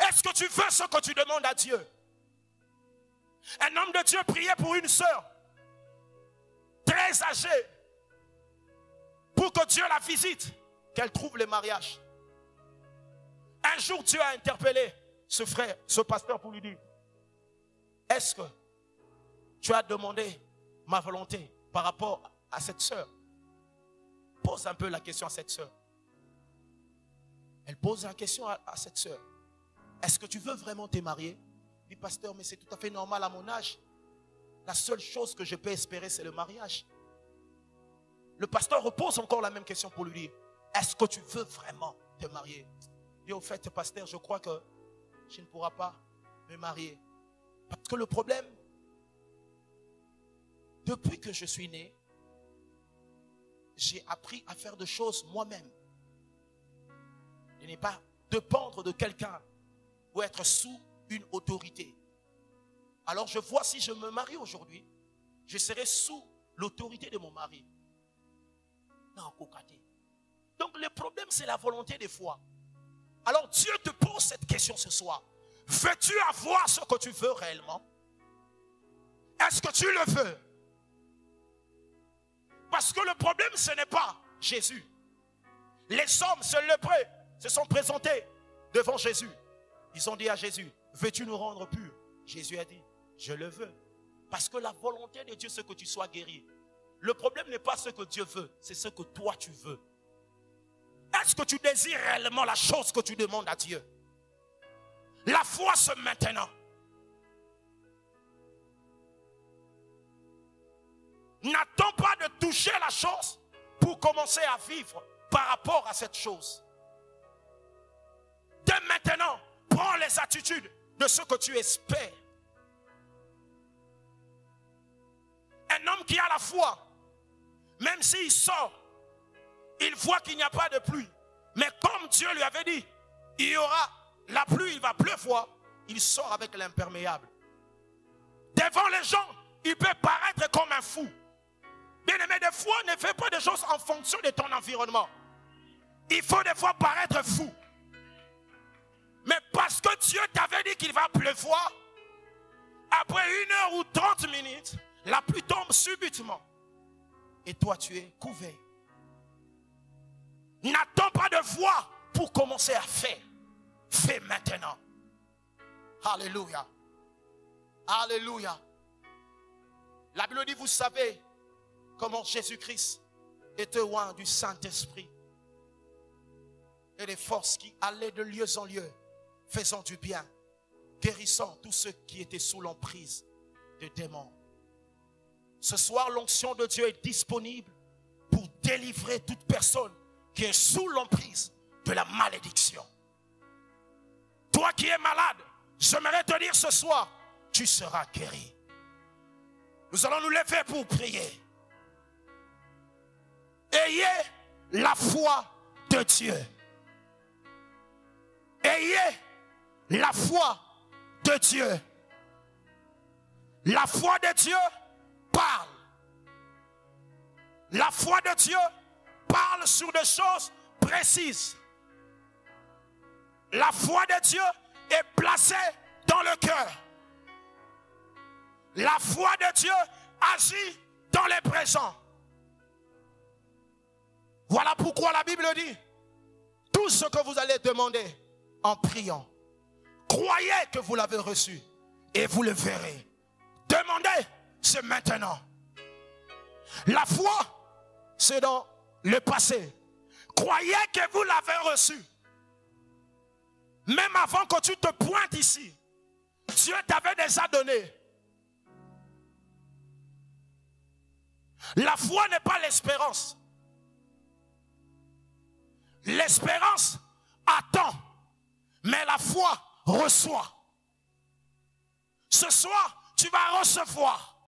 Est-ce que tu veux ce que tu demandes à Dieu? Un homme de Dieu priait pour une sœur très âgée pour que Dieu la visite, qu'elle trouve le mariage. Un jour, Dieu a interpellé ce frère, ce pasteur pour lui dire, est-ce que tu as demandé ma volonté par rapport à cette sœur? Pose un peu la question à cette sœur. Elle pose la question à cette sœur. Est-ce que tu veux vraiment te marier? Il dit, pasteur, mais c'est tout à fait normal à mon âge. la seule chose que je peux espérer, c'est le mariage. Le pasteur repose encore la même question pour lui dire, est-ce que tu veux vraiment te marier? Il dit, au fait, pasteur, je crois que je ne pourrai pas me marier. Parce que le problème, depuis que je suis né, j'ai appris à faire des choses moi-même. Je n'ai pas dépendre de quelqu'un ou être sous une autorité. Alors je vois, si je me marie aujourd'hui, je serai sous l'autorité de mon mari. Donc le problème, c'est la volonté des fois. Alors Dieu te pose cette question ce soir. Veux-tu avoir ce que tu veux réellement? Est-ce que tu le veux? Parce que le problème, ce n'est pas Jésus. Les hommes se sont présentés devant Jésus. Ils ont dit à Jésus, veux-tu nous rendre purs? Jésus a dit, je le veux. Parce que la volonté de Dieu, c'est que tu sois guéri. Le problème n'est pas ce que Dieu veut, c'est ce que toi tu veux. Est-ce que tu désires réellement la chose que tu demandes à Dieu? La foi, c'est maintenant. N'attends pas de toucher la chose pour commencer à vivre par rapport à cette chose. Dès maintenant, prends les attitudes de ce que tu espères. Un homme qui a la foi, même s'il sort, il voit qu'il n'y a pas de pluie. Mais comme Dieu lui avait dit, il y aura la pluie, il va pleuvoir, il sort avec l'imperméable. Devant les gens, il peut paraître comme un fou. Bien-aimé, des fois, ne fais pas des choses en fonction de ton environnement. Il faut des fois paraître fou. Mais parce que Dieu t'avait dit qu'il va pleuvoir, après 1 heure ou 30 minutes, la pluie tombe subitement. Et toi, tu es couvert. N'attends pas de voir pour commencer à faire. Fais maintenant. Alléluia. Alléluia. La Bible dit, vous savez comment Jésus-Christ était oint du Saint-Esprit. Et les forces qui allaient de lieu en lieu, faisant du bien, guérissant tous ceux qui étaient sous l'emprise des démons. Ce soir, l'onction de Dieu est disponible pour délivrer toute personne qui est sous l'emprise de la malédiction. Toi qui es malade, j'aimerais te dire ce soir, tu seras guéri. Nous allons nous lever pour prier. Ayez la foi de Dieu. Ayez la foi de Dieu. La foi de Dieu parle. La foi de Dieu parle sur des choses précises. La foi de Dieu est placée dans le cœur. La foi de Dieu agit dans les présents. Voilà pourquoi la Bible dit, tout ce que vous allez demander en priant, croyez que vous l'avez reçu et vous le verrez. Demandez, c'est maintenant. La foi, c'est dans le passé. Croyez que vous l'avez reçu. Même avant que tu te pointes ici, Dieu t'avait déjà donné. La foi n'est pas l'espérance. L'espérance attend, mais la foi reçoit. Ce soir, tu vas recevoir.